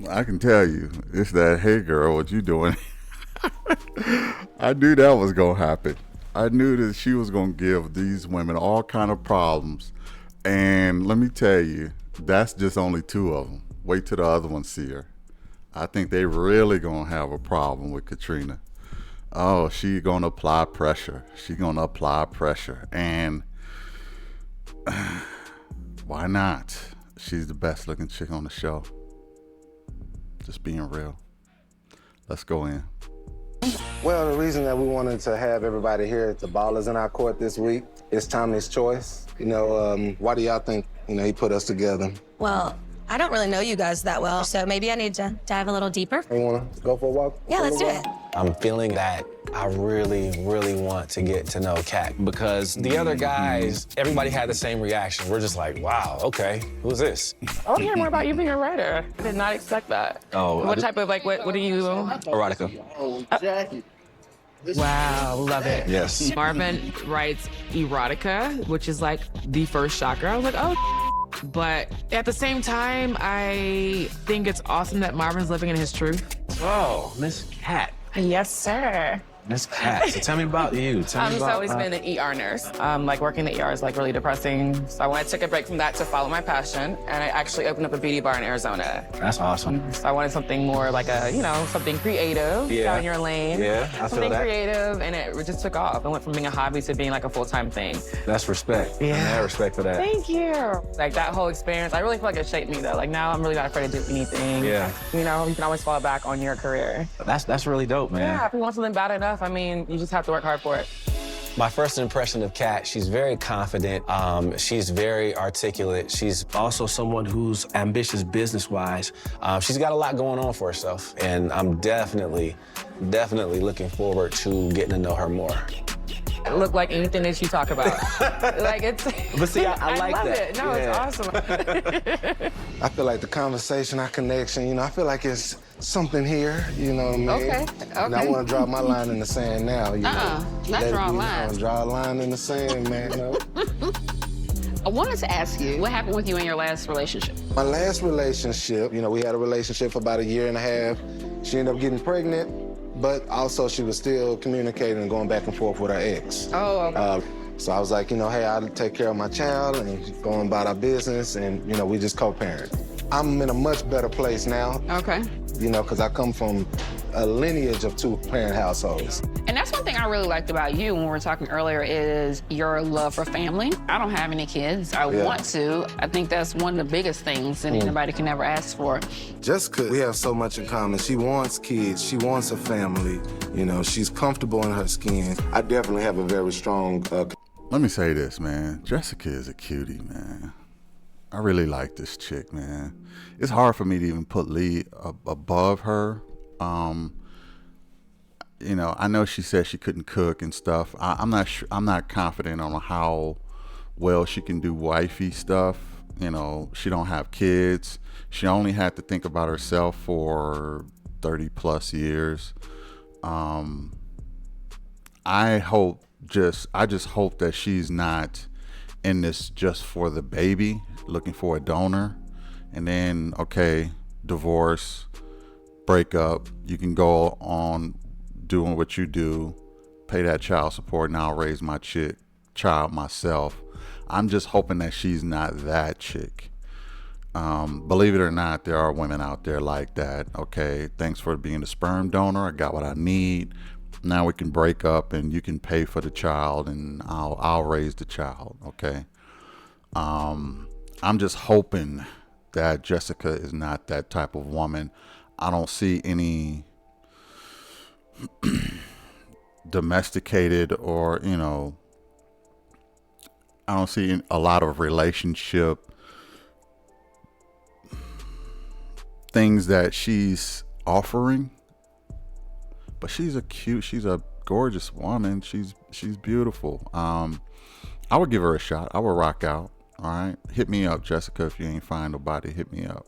S1: I can tell you, it's that, hey girl, what you doing? I knew that was gonna happen. I knew that she was gonna give these women all kind of problems. And let me tell you, that's just only two of them. Wait till the other ones see her. I think they really gonna have a problem with Katrina. Oh, she gonna apply pressure. She gonna apply pressure. And why not? She's the best looking chick on the show. Just being real. Let's go in.
S7: Well, the reason that we wanted to have everybody here at the Ballers in our court this week is Tommy's choice. Why do y'all think, he put us together?
S6: Well, I don't really know you guys that well, so maybe I need to dive a little deeper.
S7: You wanna go for a walk?
S6: Yeah, let's do it.
S13: I'm feeling that I really, really want to get to know Kat because the other guys, everybody had the same reaction. We're just like, wow, okay, who's this?
S18: I want to hear more about you being a writer. I did not expect that.
S13: Oh,
S18: What type of, what do you...
S13: Erotica.
S18: Wow, love it.
S13: Yes.
S15: Marvin writes erotica, which is like the first shocker. I was like, oh. But at the same time, I think it's awesome that Marvin's living in his truth.
S13: Oh, Miss Kat.
S18: Yes, sir.
S13: Miss Kat. So tell me about you. Tell me
S18: I've
S13: about
S18: always been an ER nurse. Working in the ER is really depressing. So I wanted to take a break from that to follow my passion. And I actually opened up a beauty bar in Arizona.
S13: That's awesome.
S18: So I wanted something more like something creative.
S13: Yeah.
S18: Down your lane.
S13: Yeah, I feel
S18: Something
S13: that.
S18: creative, and it just took off. It went from being a hobby to being like a full-time thing.
S13: That's respect.
S18: Yeah.
S13: I have respect for that.
S18: Thank you. Like that whole experience, I really feel like it shaped me though. Like now I'm really not afraid to do anything.
S13: Yeah.
S18: You can always fall back on your career.
S13: That's really dope, man.
S18: Yeah, if you want something bad enough, you just have to work hard for it.
S13: My first impression of Kat, she's very confident. She's very articulate. She's also someone who's ambitious business-wise. She's got a lot going on for herself, and I'm definitely looking forward to getting to know her more.
S18: It look like anything that you talk about.
S13: But see, I like
S18: love
S13: that.
S18: it. No,
S13: Yeah.
S18: it's awesome.
S7: I feel like the conversation, our connection, I feel like it's something here, you know what I mean?
S18: Okay.
S7: And I want to draw my line in the sand now.
S10: Not draw a line.
S7: Draw a line in the sand, man.
S10: I wanted to ask you, what happened with you in your last relationship?
S7: My last relationship, we had a relationship for about 1.5 years. She ended up getting pregnant, but also she was still communicating and going back and forth with her ex.
S10: Oh, okay.
S7: So I was like, hey, I'll take care of my child and going about our business, and, we just co-parent. I'm in a much better place now.
S10: Okay.
S7: Because I come from a lineage of 2-parent households.
S10: And that's one thing I really liked about you when we were talking earlier is your love for family. I don't have any kids. I want to. I think that's one of the biggest things that anybody can ever ask for.
S7: Jessica, we have so much in common. She wants kids. She wants a family. She's comfortable in her skin. I definitely have a very strong...
S1: Let me say this, man. Jessica is a cutie, man. I really like this chick, man. It's hard for me to even put Lee above her. I know she said she couldn't cook and stuff. I'm not sure. I'm not confident on how well she can do wifey stuff. She don't have kids. She only had to think about herself for 30 plus years. I just hope that she's not in this just for the baby, looking for a donor, and then, okay, divorce, breakup, you can go on doing what you do, pay that child support, and I'll raise my child myself. I'm just hoping that she's not that chick. Believe it or not, there are women out there like that. Okay, thanks for being the sperm donor. I got what I need. Now we can break up and you can pay for the child and I'll raise the child. Okay. I'm just hoping that Jessica is not that type of woman. I don't see any domesticated or, you know, I don't see a lot of relationship things that she's offering. But she's a gorgeous woman. She's beautiful. I would give her a shot. I would rock out. All right. Hit me up, Jessica, if you ain't find nobody, hit me up.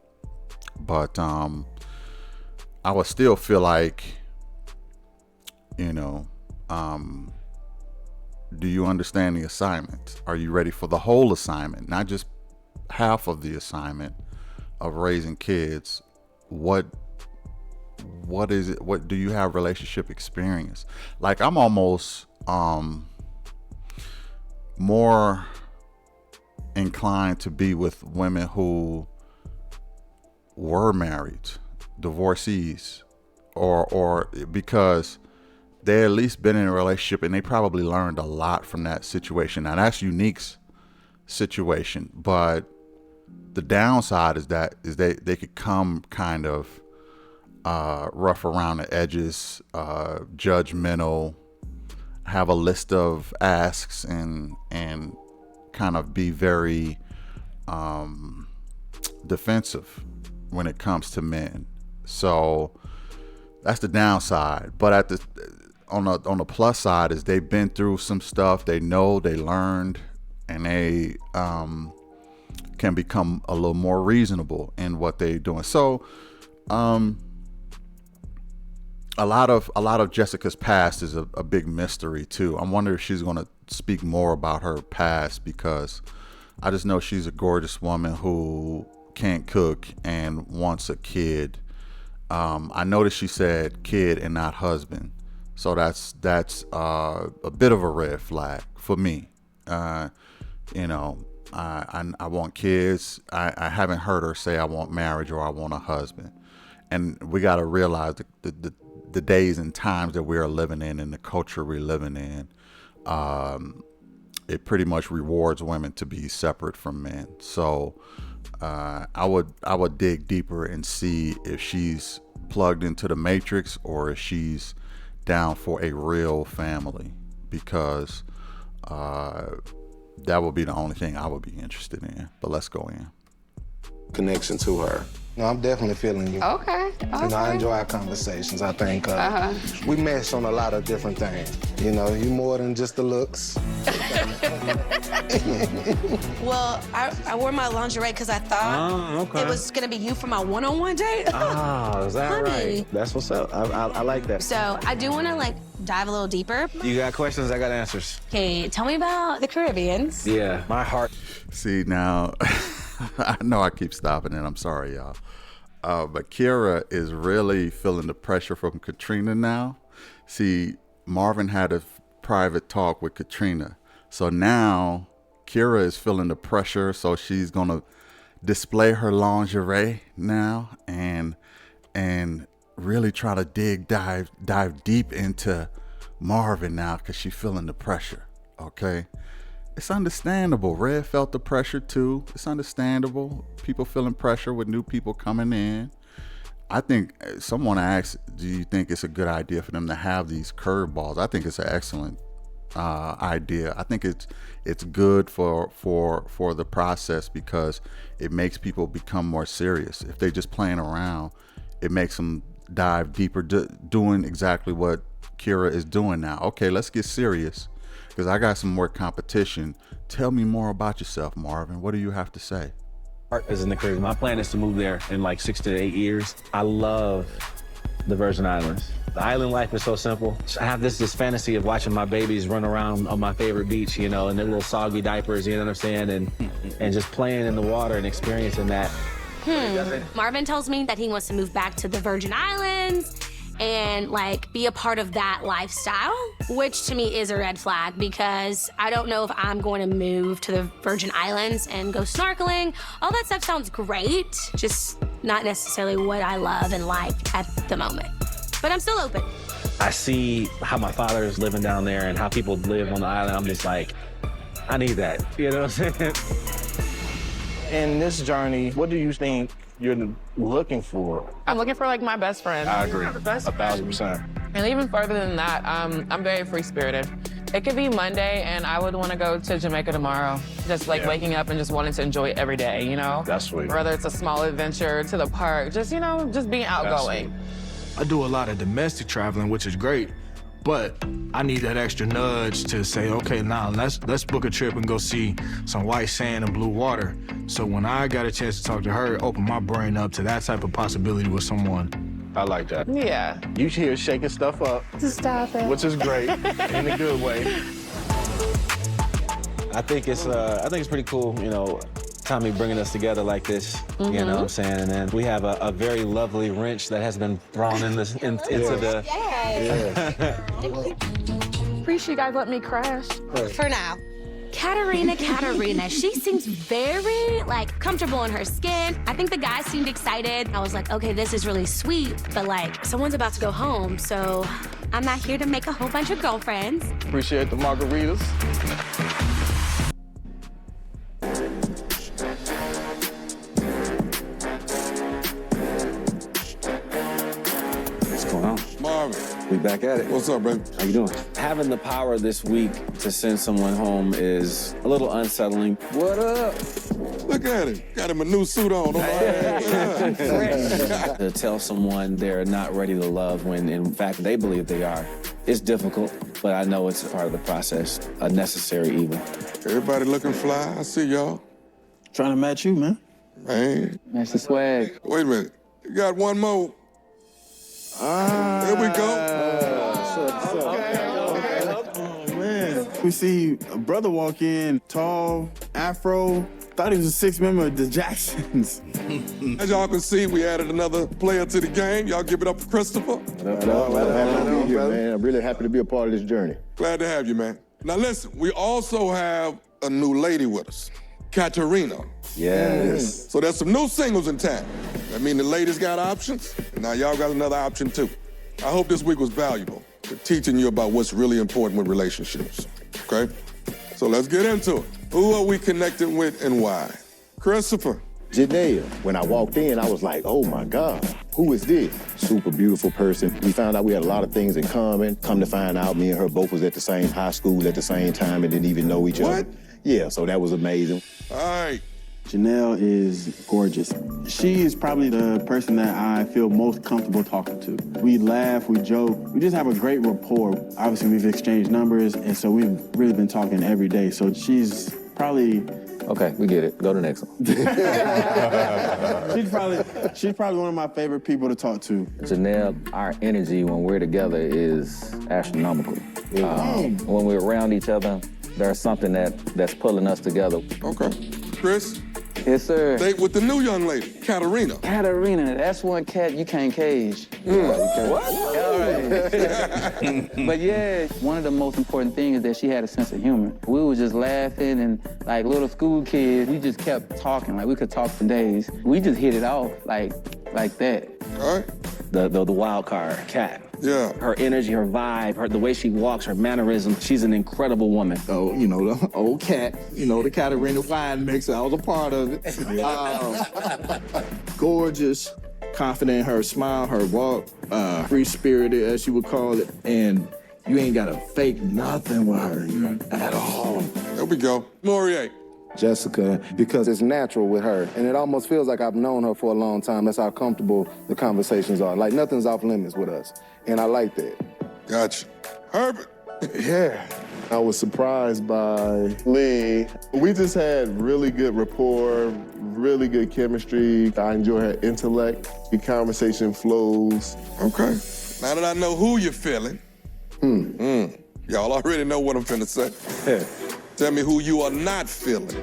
S1: But I would still feel like, you know, do you understand the assignment? Are you ready for the whole assignment? Not just half of the assignment of raising kids. What is it? What do you have relationship experience? Like, I'm almost more inclined to be with women who were married, divorcees, or because they at least been in a relationship and they probably learned a lot from that situation. Now that's Unique's situation, but the downside is they could come kind of rough around the edges, judgmental, have a list of asks, and kind of be very defensive when it comes to men. So that's the downside. But on the plus side is they've been through some stuff. They know, they learned, and they can become a little more reasonable in what they're doing. So a lot of Jessica's past is a big mystery too. I'm wondering if she's going to speak more about her past, because I just know she's a gorgeous woman who can't cook and wants a kid. I noticed she said kid and not husband, so that's a bit of a red flag for me. You know, I want kids. I haven't heard her say I want marriage or I want a husband. And we got to realize the days and times that we are living in and the culture we're living in, it pretty much rewards women to be separate from men. So I would dig deeper and see if she's plugged into the matrix or if she's down for a real family, because that would be the only thing I would be interested in. But let's go in.
S7: Connection to her.
S3: No, I'm definitely feeling you.
S9: Okay.
S3: You know, I enjoy our conversations. I think we mesh on a lot of different things. You know, you more than just the looks.
S22: Well, I wore my lingerie because I thought it was gonna be you for my one-on-one date.
S13: Ah, is that right? That's what's up. I like that.
S22: So I do want to dive a little deeper.
S13: You got questions? I got answers.
S22: Okay, tell me about the Caribbeans.
S13: Yeah, my heart.
S1: See, now, I know I keep stopping and I'm sorry, y'all. But Kira is really feeling the pressure from Katrina now. See, Marvin had a private talk with Katrina. So now Kira is feeling the pressure. So she's going to display her lingerie now and really try to dive deep into Marvin now, because she's feeling the pressure. Okay. It's understandable. Red felt the pressure too. It's understandable. People feeling pressure with new people coming in. I think someone asked, do you think it's a good idea for them to have these curveballs? I think it's an excellent idea. I think it's good for the process, because it makes people become more serious. If they're just playing around, it makes them dive deeper, doing exactly what Kira is doing now. Okay, let's get serious, because I got some more competition. Tell me more about yourself, Marvin. What do you have to say?
S13: Heart is in the Caribbean. My plan is to move there in 6 to 8 years. I love the Virgin Islands. The island life is so simple. I have this fantasy of watching my babies run around on my favorite beach, you know, in their little soggy diapers, you know what I'm saying? And just playing in the water and experiencing that.
S22: Marvin tells me that he wants to move back to the Virgin Islands and be a part of that lifestyle, which to me is a red flag, because I don't know if I'm going to move to the Virgin Islands and go snorkeling. All that stuff sounds great, just not necessarily what I love and like at the moment. But I'm still open.
S13: I see how my father is living down there and how people live on the island. I'm just like, I need that, you know what I'm saying?
S3: In this journey, what do you think you're looking for?
S15: I'm looking for my best friend.
S3: I agree, 1,000%.
S18: And even further than that, I'm very free-spirited. It could be Monday, and I would want to go to Jamaica tomorrow. Just like waking up and just wanting to enjoy every day, you know?
S12: That's sweet.
S18: Whether it's a small adventure to the park, just, you know, just being outgoing.
S12: I do a lot of domestic traveling, which is great, but I need that extra nudge to say, okay, now let's book a trip and go see some white sand and blue water. So when I got a chance to talk to her, open my brain up to that type of possibility with someone. I like that.
S18: Yeah.
S12: You here shaking stuff up.
S18: Stop it.
S12: Which is great, in a good way.
S13: I think it's pretty cool, you know, Tommy bringing us together like this, you know what I'm saying? And then we have a very lovely wrench that has been thrown into the...
S15: Appreciate you guys letting me crash.
S22: For now. Katarina, she seems very, like, comfortable in her skin. I think the guys seemed excited. I was like, okay, this is really sweet, but, like, someone's about to go home, so I'm not here to make a whole bunch of girlfriends.
S12: Appreciate the margaritas.
S11: What's going on?
S8: Marvin.
S11: We back at it.
S8: What's up, baby?
S11: How you doing?
S13: Having the power this week to send someone home is a little unsettling.
S11: What up?
S8: Look at him. Got him a new suit on.
S13: To tell someone they're not ready to love when, in fact, they believe they are. It's difficult, but I know it's a part of the process, a necessary evil.
S8: Everybody looking fly. I see y'all.
S12: Trying to match you, man.
S8: Man.
S18: That's the swag.
S8: Wait a minute. You got one more. There we go.
S19: Oh, man. We see a brother walk in, tall, afro. Thought he was a sixth member of the Jacksons.
S8: As y'all can see, we added another player to the game. Y'all give it up for Christopher.
S21: Happy to be here, man. I'm really happy to be a part of this journey.
S8: Glad to have you, man. Now listen, we also have a new lady with us, Katarina.
S21: Yes.
S8: So there's some new singles in town. That means the ladies got options. Now y'all got another option too. I hope this week was valuable for teaching you about what's really important with relationships, okay? So let's get into it. Who are we connecting with and why? Christopher.
S21: Janelle. When I walked in, I was like, oh my God, who is this? Super beautiful person. We found out we had a lot of things in common. Come to find out, me and her both was at the same high school at the same time and didn't even know each other. Yeah, so that was amazing.
S8: All right.
S19: Janelle is gorgeous. She is probably the person that I feel most comfortable talking to. We laugh, we joke, we just have a great rapport. Obviously, we've exchanged numbers, and so we've really been talking every day. So she's probably...
S11: Okay, we get it. Go to the next one.
S19: she's probably one of my favorite people to talk to.
S11: Janelle, our energy when we're together is astronomical. When we're around each other, there's something that's pulling us together.
S8: Okay. Chris?
S18: Yes, sir.
S8: Date with the new young lady, Katarina.
S18: Katarina, that's one cat you can't cage.
S8: What?
S18: All right. But yeah, one of the most important things is that she had a sense of humor. We were just laughing and like little school kids, we just kept talking. Like we could talk for days. We just hit it off like that.
S8: All right.
S13: The wild card, Kat.
S8: Yeah.
S13: Her energy, her vibe, the way she walks, her mannerism. She's an incredible woman.
S19: Oh, you know, the old cat, you know, the Katarina wine mixer. I was a part of it. Gorgeous, confident in her smile, her walk, free-spirited, as you would call it. And you ain't got to fake nothing with her at all.
S8: There we go. Laurier.
S3: Jessica, because it's natural with her. And it almost feels like I've known her for a long time. That's how comfortable the conversations are. Like, nothing's off limits with us. And I like that.
S8: Gotcha. Herbert.
S17: Yeah. I was surprised by Lee. We just had really good rapport, really good chemistry. I enjoy her intellect. The conversation flows.
S8: Okay. Now that I know who you're feeling, y'all already know what I'm finna say. Tell me who you are not feeling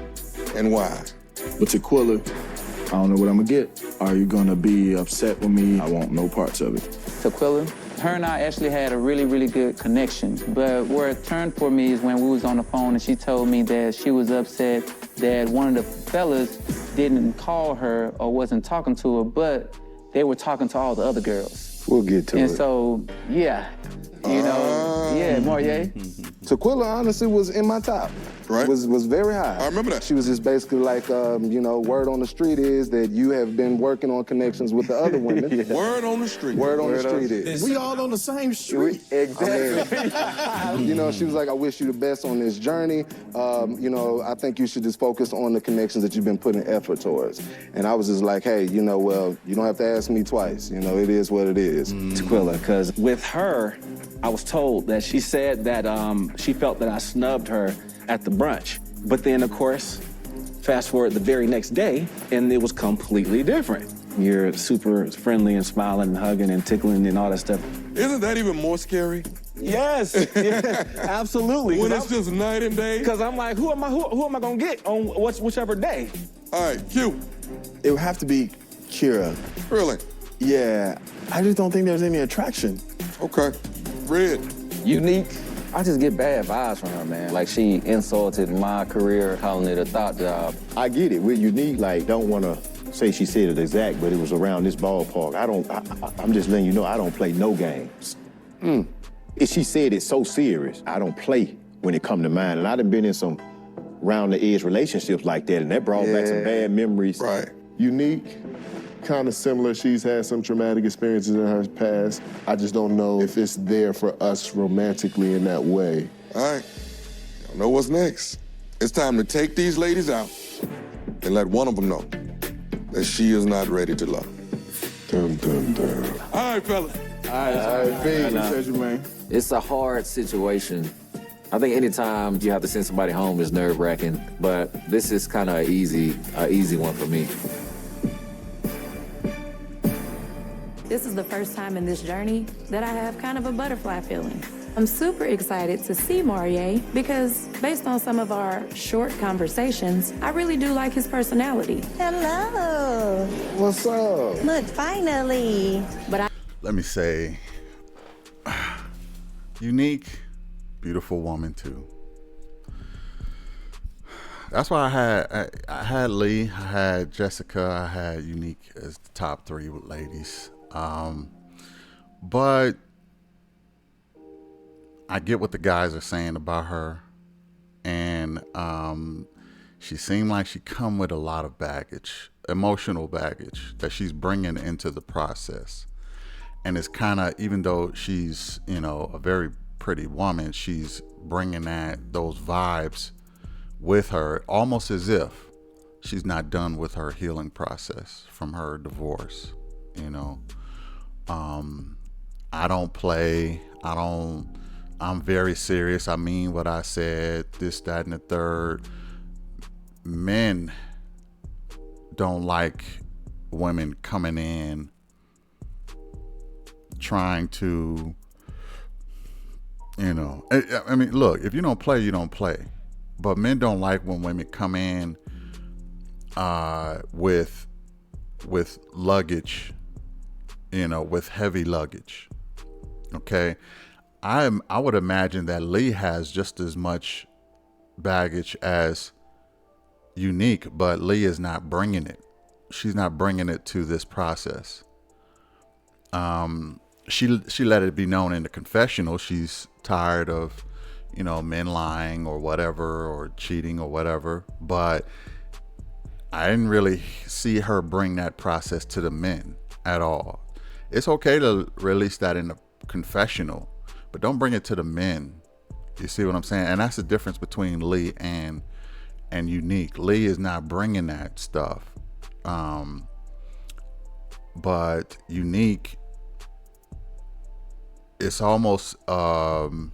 S8: and why.
S19: But Tequila, I don't know what I'm gonna get. Are you gonna be upset with me? I want no parts of it.
S18: Tequila, her and I actually had a really, really good connection. But where it turned for me is when we was on the phone and she told me that she was upset that one of the fellas didn't call her or wasn't talking to her, but they were talking to all the other girls.
S3: We'll get to it.
S18: And so, yeah, you know, Morier.
S3: Tequila honestly was in my top.
S8: Right.
S3: Was very high.
S8: I remember that.
S3: She was just basically like, word on the street is that you have been working on connections with the other women.
S8: Yeah. Word on the street.
S3: Word on the street is.
S17: We all on the same street.
S3: Exactly. She was like, I wish you the best on this journey. I think you should just focus on the connections that you've been putting effort towards. And I was just like, hey, well, you don't have to ask me twice. It is what it is.
S11: Tequila, because with her, I was told that she said that she felt that I snubbed her at the brunch. But then, of course, fast forward the very next day, and it was completely different. You're super friendly and smiling and hugging and tickling and all that stuff.
S8: Isn't that even more scary?
S11: Yes, yeah, absolutely.
S8: When it's just night and day?
S11: Because I'm like, who am I gonna get on whichever day?
S8: All right, Q.
S19: It would have to be Kira.
S8: Really?
S19: Yeah, I just don't think there's any attraction.
S8: Okay. Red.
S11: Unique. I just get bad vibes from her, man. Like, she insulted my career, calling it a thought job.
S21: I get it. We're unique, don't want to say she said it exact, but it was around this ballpark. I'm just letting you know I don't play no games. If she said it so serious, I don't play when it come to mine. And I done been in some round-the-edge relationships like that, and that brought back some bad memories.
S8: Right.
S17: Unique, kind of similar. She's had some traumatic experiences in her past. I just don't know if it's there for us romantically in that way.
S8: All right. Y'all know what's next. It's time to take these ladies out and let one of them know that she is not ready to love.
S17: Dun, dun, dun.
S8: All right, fellas.
S11: All right,
S19: man.
S20: It's a hard situation. I think anytime you have to send somebody home is nerve-wracking, but this is kind of an easy one for me.
S5: This is the first time in this journey that I have kind of a butterfly feeling. I'm super excited to see Maurier because based on some of our short conversations, I really do like his personality.
S4: Hello.
S3: What's up?
S4: Look, finally.
S5: But
S1: Let me say, unique, beautiful woman too. That's why I had Lee, I had Jessica, I had Unique as the top three ladies. But I get what the guys are saying about her, and she seemed like she come with a lot of baggage, emotional baggage that she's bringing into the process. And it's kind of, even though she's, a very pretty woman, she's bringing those vibes with her, almost as if she's not done with her healing process from her divorce. I don't play. I'm very serious. I mean what I said, this, that, and the third. Men don't like women coming in trying to, look, if you don't play, you don't play. But men don't like when women come in with luggage, with heavy luggage. Okay, I would imagine that Lee has just as much baggage as Unique, but Lee is not bringing it. She's not bringing it to this process. She let it be known in the confessional she's tired of, men lying or whatever, or cheating or whatever. But I didn't really see her bring that process to the men at all. It's okay to release that in the confessional, but don't bring it to the men. You see what I'm saying? And that's the difference between Lee and Unique. Lee is not bringing that stuff. But Unique, it's almost, men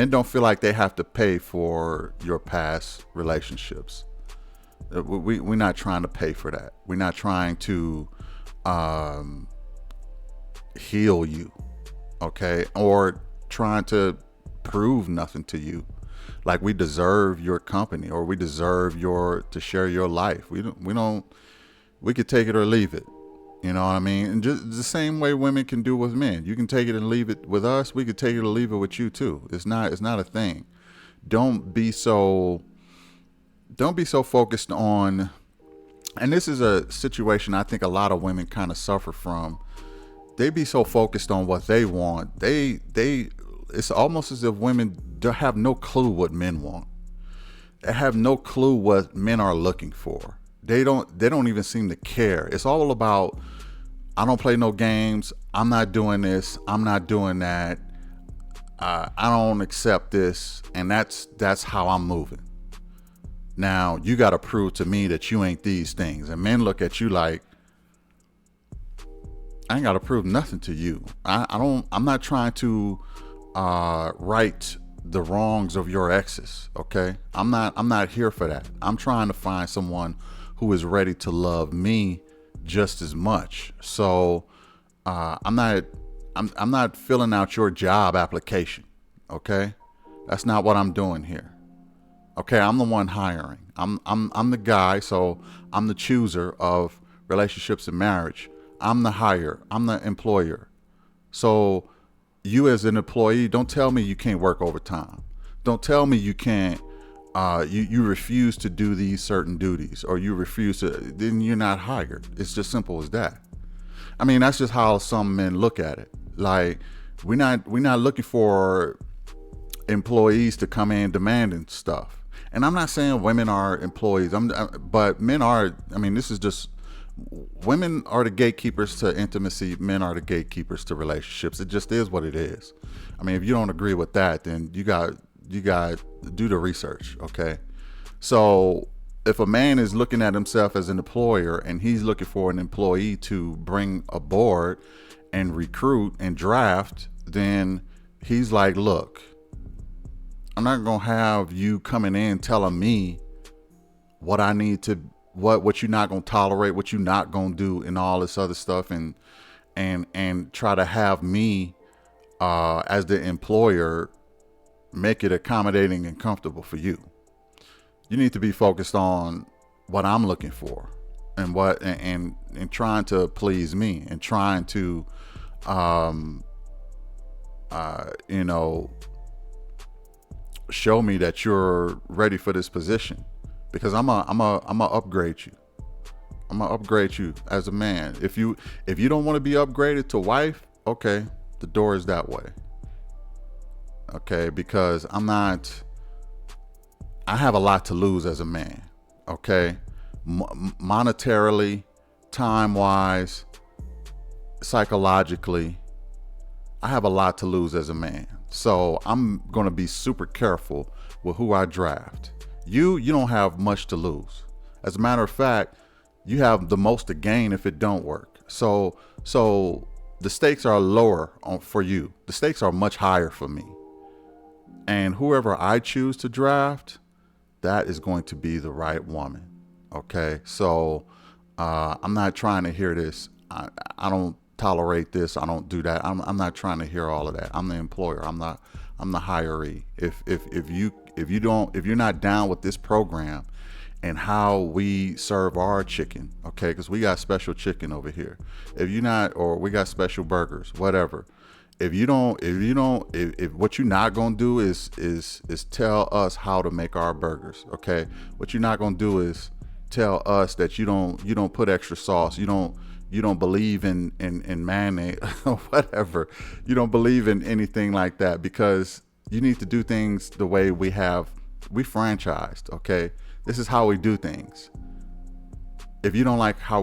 S1: don't feel like they have to pay for your past relationships. We're not trying to pay for that. We're not trying to heal you, okay? Or trying to prove nothing to you. Like we deserve your company, or we deserve to share your life. We could take it or leave it. You know what I mean? And just the same way women can do with men. You can take it and leave it with us. We could take it or leave it with you too. It's not a thing. Don't be so focused on, and this is a situation I think a lot of women kind of suffer from. They be so focused on what they want. It's almost as if women have no clue what men want. have no clue what men are looking for. They don't even seem to care. It's all about, I don't play no games. I'm not doing this. I'm not doing that. I don't accept this. And that's how I'm moving. Now, you got to prove to me that you ain't these things. And men look at you like, I ain't got to prove nothing to you. I'm not trying to right the wrongs of your exes. Okay. I'm not here for that. I'm trying to find someone who is ready to love me just as much. So I'm not filling out your job application. Okay. That's not what I'm doing here. Okay. I'm the one hiring. I'm the guy. So I'm the chooser of relationships and marriage. I'm the hire. I'm the employer. So you as an employee, don't tell me you can't work overtime. Don't tell me you can't, you refuse to do these certain duties, or you refuse to, then you're not hired. It's just simple as that. I mean, that's just how some men look at it. Like, we're not looking for employees to come in demanding stuff. And I'm not saying women are employees, but men are. I mean, this is just, women are the gatekeepers to intimacy. Men are the gatekeepers to relationships. It just is what it is. I mean, if you don't agree with that, then you got to do the research. Okay. So if a man is looking at himself as an employer and he's looking for an employee to bring aboard and recruit and draft, then he's like, look, I'm not going to have you coming in telling me what I need to, what you're not going to tolerate, what you're not going to do, and all this other stuff, and try to have me as the employer make it accommodating and comfortable for you. You need to be focused on what I'm looking for, and what and trying to please me, and trying to show me that you're ready for this position, because I'm gonna upgrade you. I'm gonna upgrade you as a man. If you don't want to be upgraded to wife, okay, the door is that way. Okay, because I have a lot to lose as a man. Okay, monetarily, time-wise, psychologically, I have a lot to lose as a man. So I'm going to be super careful with who I draft. You don't have much to lose. As a matter of fact, you have the most to gain if it don't work. So the stakes are lower for you. The stakes are much higher for me. And whoever I choose to draft, that is going to be the right woman. Okay. So I'm not trying to hear this. I don't tolerate this. I don't do that. I'm not trying to hear all of that. I'm the employer. I'm the hiree. If you're not down with this program and how we serve our chicken, okay, because we got special chicken over here. If you're not, or we got special burgers, whatever. If what you're not gonna do is tell us how to make our burgers, okay? What you're not gonna do is tell us that you don't put extra sauce. You don't believe in mayonnaise or whatever. You don't believe in anything like that, because you need to do things the way we franchised, okay? This is how we do things. If you don't like how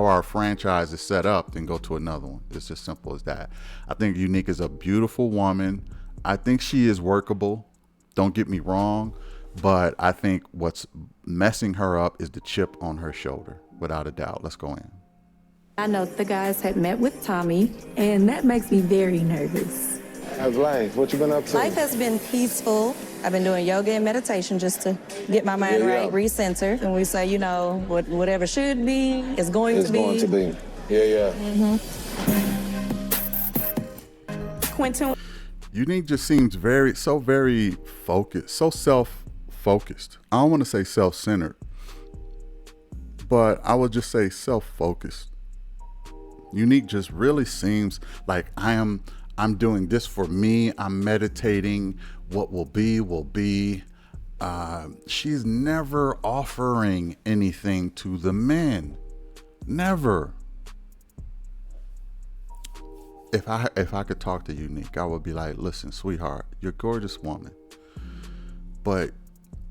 S1: our franchise is set up, then go to another one. It's as simple as that. I think Unique is a beautiful woman. I think she is workable. Don't get me wrong, but I think what's messing her up is the chip on her shoulder, without a doubt. Let's go in.
S5: I know the guys had met with Tommy, and that makes me very nervous.
S3: How's life? What you been up to?
S6: Life has been peaceful. I've been doing yoga and meditation just to get my mind right, recenter. And we say, whatever should be is going to be.
S3: It's going to be. Yeah.
S5: Quentin.
S1: Unique just seems very focused, so self-focused. I don't want to say self-centered, but I would just say self-focused. Unique just really seems like I'm doing this for me. I'm meditating. What will be, will be. She's never offering anything to the men. Never. If I could talk to Unique, I would be like, listen, sweetheart, you're a gorgeous woman, but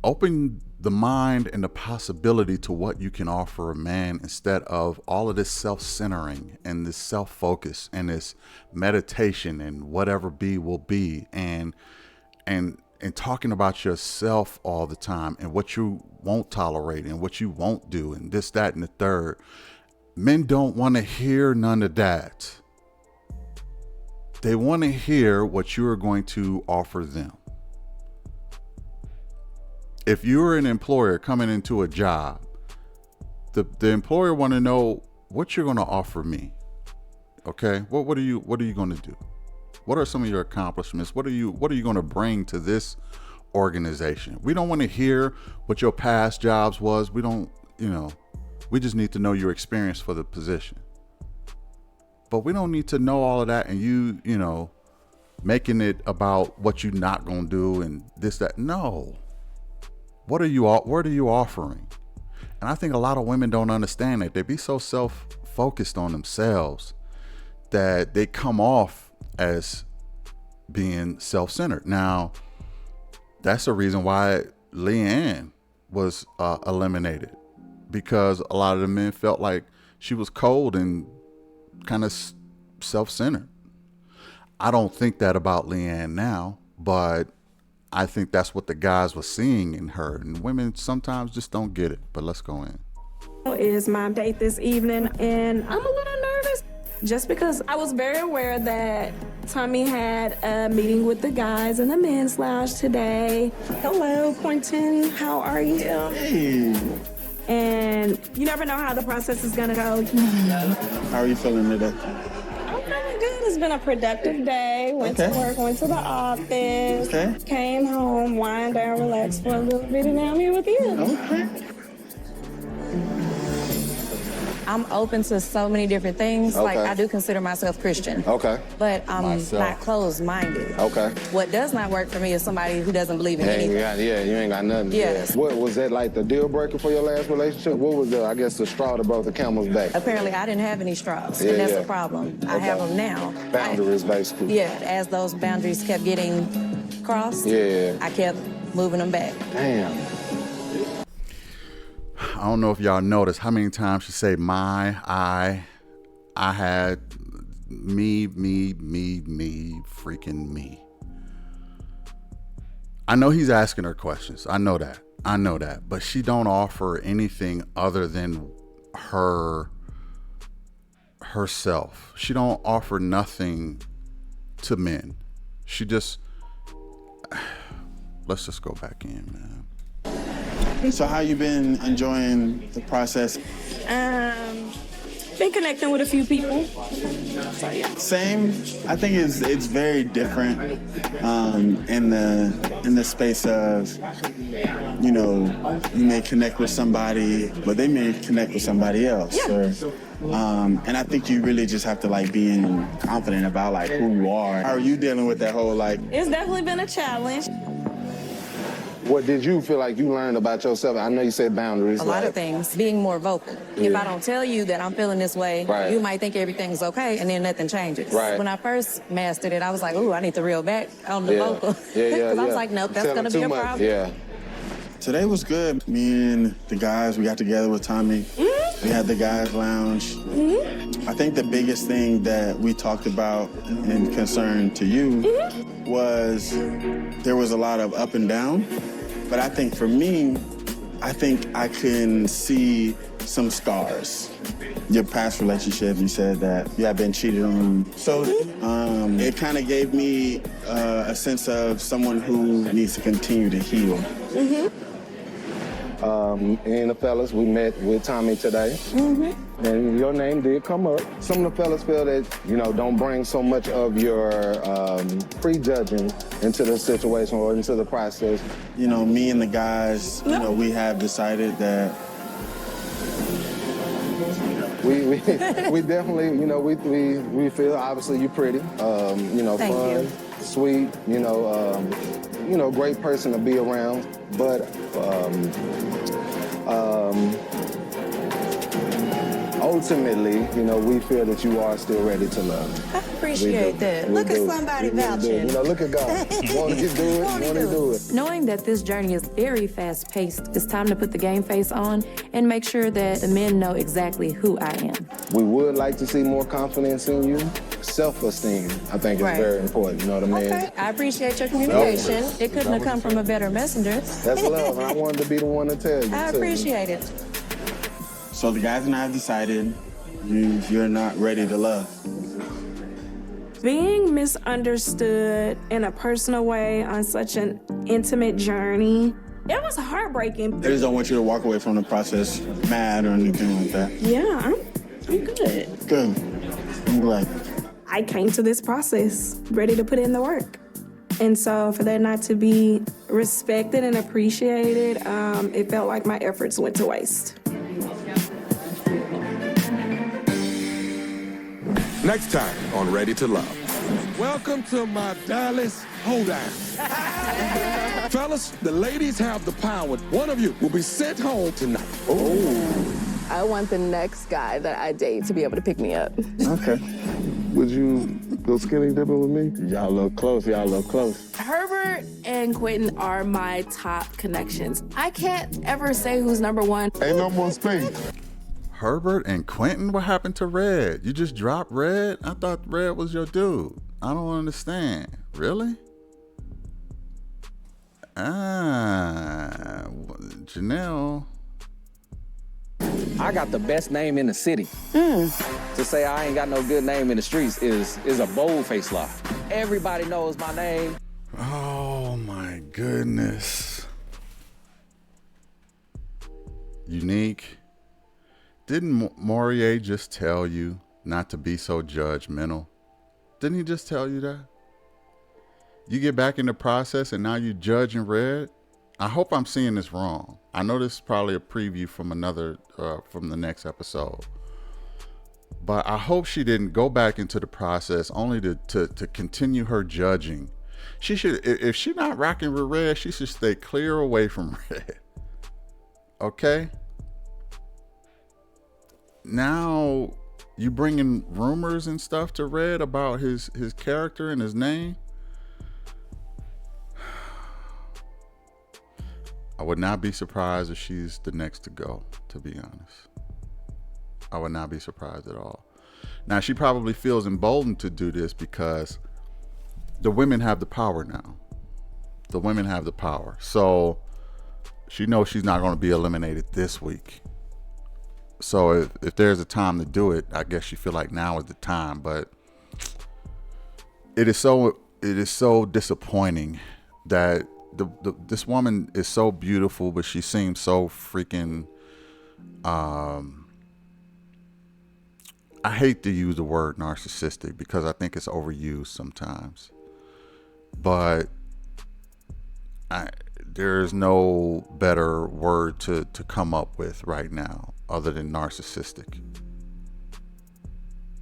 S1: open the mind and the possibility to what you can offer a man instead of all of this self-centering and this self-focus and this meditation and whatever be will be and talking about yourself all the time and what you won't tolerate and what you won't do and this, that, and the third. Men don't want to hear none of that. They want to hear what you are going to offer them. If you're an employer coming into a job, the employer want to know what you're going to offer me. Okay, what are you going to do? What are some of your accomplishments? What are you going to bring to this organization? We don't want to hear what your past jobs was. We don't, we just need to know your experience for the position. But we don't need to know all of that and you making it about what you're not going to do and this, that. No. What are you offering? And I think a lot of women don't understand that. They be so self-focused on themselves that they come off as being self-centered. Now, that's the reason why Leanne was eliminated, because a lot of the men felt like she was cold and kind of self-centered. I don't think that about Leanne now, but I think that's what the guys were seeing in her, and women sometimes just don't get it. But let's go in.
S14: Is my date this evening, and I'm a little nervous just because I was very aware that Tommy had a meeting with the guys in the men's lounge today. Hello, Quentin. How are you?
S19: Hey.
S14: And you never know how the process is gonna go.
S19: How are you feeling today?
S14: I'm feeling good. It's been a productive day. Went to work, went to the office, came home, wind down, relaxed for a little bit, and now I'm here with you.
S19: Okay.
S6: I'm open to so many different things.
S3: Okay.
S6: Like, I do consider myself Christian.
S3: Okay.
S6: But I'm not closed-minded.
S3: Okay.
S6: What does not work for me is somebody who doesn't believe in anything.
S3: You ain't got nothing.
S6: Yes.
S3: What was that, like the deal breaker for your last relationship? What was the straw that broke the camel's back?
S6: Apparently, I didn't have any straws, and that's the problem. I have them now.
S3: Boundaries, basically.
S6: Yeah, as those boundaries kept getting crossed, I kept moving them back.
S3: Damn.
S1: I don't know if y'all noticed how many times she say I had, me, freaking me. I know he's asking her questions. I know that. But she don't offer anything other than herself. She don't offer nothing to men. She just, let's just go back in, man.
S19: So how you been enjoying the process?
S14: Been connecting with a few people. So, yeah.
S19: Same. I think it's very different in the space of, you may connect with somebody, but they may connect with somebody else.
S14: Yeah.
S19: And I think you really just have to being confident about who you are. How are you dealing with that whole
S14: It's definitely been a challenge.
S3: What did you feel like you learned about yourself? I know you said boundaries.
S6: A lot of things. Being more vocal.
S3: Yeah.
S6: If I don't tell you that I'm feeling this way, you might think everything's okay, and then nothing changes.
S3: Right.
S6: When I first mastered it, I was like, ooh, I need to reel back on the vocal. Because I was like, nope, that's going to be a problem.
S3: Yeah.
S19: Today was good. Me and the guys, we got together with Tommy. Mm-hmm. We had the guys lounge. Mm-hmm. I think the biggest thing that we talked about in concern to you was there was a lot of up and down. But I think for me, I think I can see some scars. Your past relationship, you said that you have been cheated on. So it kind of gave me a sense of someone who needs to continue to heal.
S3: Mm-hmm. And the fellas, we met with Tommy today. Mm-hmm. And your name did come up. Some of the fellas feel that, don't bring so much of your prejudging into the situation or into the process.
S19: Me and the guys, we have decided that
S3: we definitely, we feel obviously you're pretty,
S6: Thank
S3: fun,
S6: you.
S3: sweet, great person to be around. But ultimately, you know, we feel that you are still ready to love.
S2: I appreciate that. Look at somebody vouching.
S3: You know, look at God. Won't he do it? Won't he do it?
S5: Knowing that this journey is very fast-paced, it's time to put the game face on and make sure that the men know exactly who I am.
S3: We would like to see more confidence in you. Self-esteem, I think, is very important. You know what I mean?
S2: Okay, I appreciate your communication. It couldn't have come from a better messenger.
S3: That's love. I wanted to be the one to tell you.
S2: I appreciate it.
S19: So the guys and I have decided you're not ready to love.
S14: Being misunderstood in a personal way on such an intimate journey, it was heartbreaking.
S19: I just don't want you to walk away from the process mad or anything like that.
S14: Yeah, I'm good.
S19: Good. I'm glad.
S14: I came to this process ready to put in the work. And so for that not to be respected and appreciated, it felt like my efforts went to waste.
S8: Next time on Ready to Love. Welcome to my Dallas Hoedown. Fellas, the ladies have the power. One of you will be sent home tonight.
S16: I want the next guy that I date to be able to pick me up.
S3: Okay. Would you go skinny dipping with me?
S19: Y'all look close. Y'all look close.
S5: Herbert and Quentin are my top connections. I can't ever say who's number one.
S17: Ain't no more space.
S1: Herbert and Quentin? What happened to Red? You just dropped Red? I thought Red was your dude. I don't understand. Really? Janelle.
S11: I got the best name in the city. To say I ain't got no good name in the streets is a bold-faced lie. Everybody knows my name.
S1: Oh my goodness. Unique. Didn't Morier just tell you not to be so judgmental? Didn't he just tell you that? You get back in the process and now you judging Red? I hope I'm seeing this wrong. I know this is probably a preview from from the next episode. But I hope she didn't go back into the process only to continue her judging. She should, if she's not rocking with Red, she should stay clear away from Red. Okay? Now you bringing rumors and stuff to Red about his character and his name. I would not be surprised if she's the next to go, to be honest. I would not be surprised at all. Now, she probably feels emboldened to do this because the women have the power now. The women have the power. So she knows she's not going to be eliminated this week. So if there's a time to do it, I guess she feel like now is the time. But it is so disappointing that this woman is so beautiful, but she seems so freaking I hate to use the word narcissistic because I think it's overused sometimes, but there's no better word to come up with right now other than narcissistic,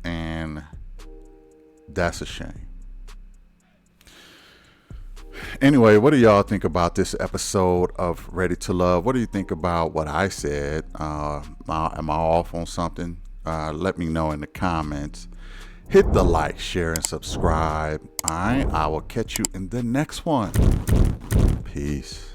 S1: and that's a shame. Anyway, what do y'all think about this episode of Ready to Love? What do you think about what I said? Am I off on something? Let me know in the comments. Hit the like, share, and subscribe. All right, I will catch you in the next one. Peace.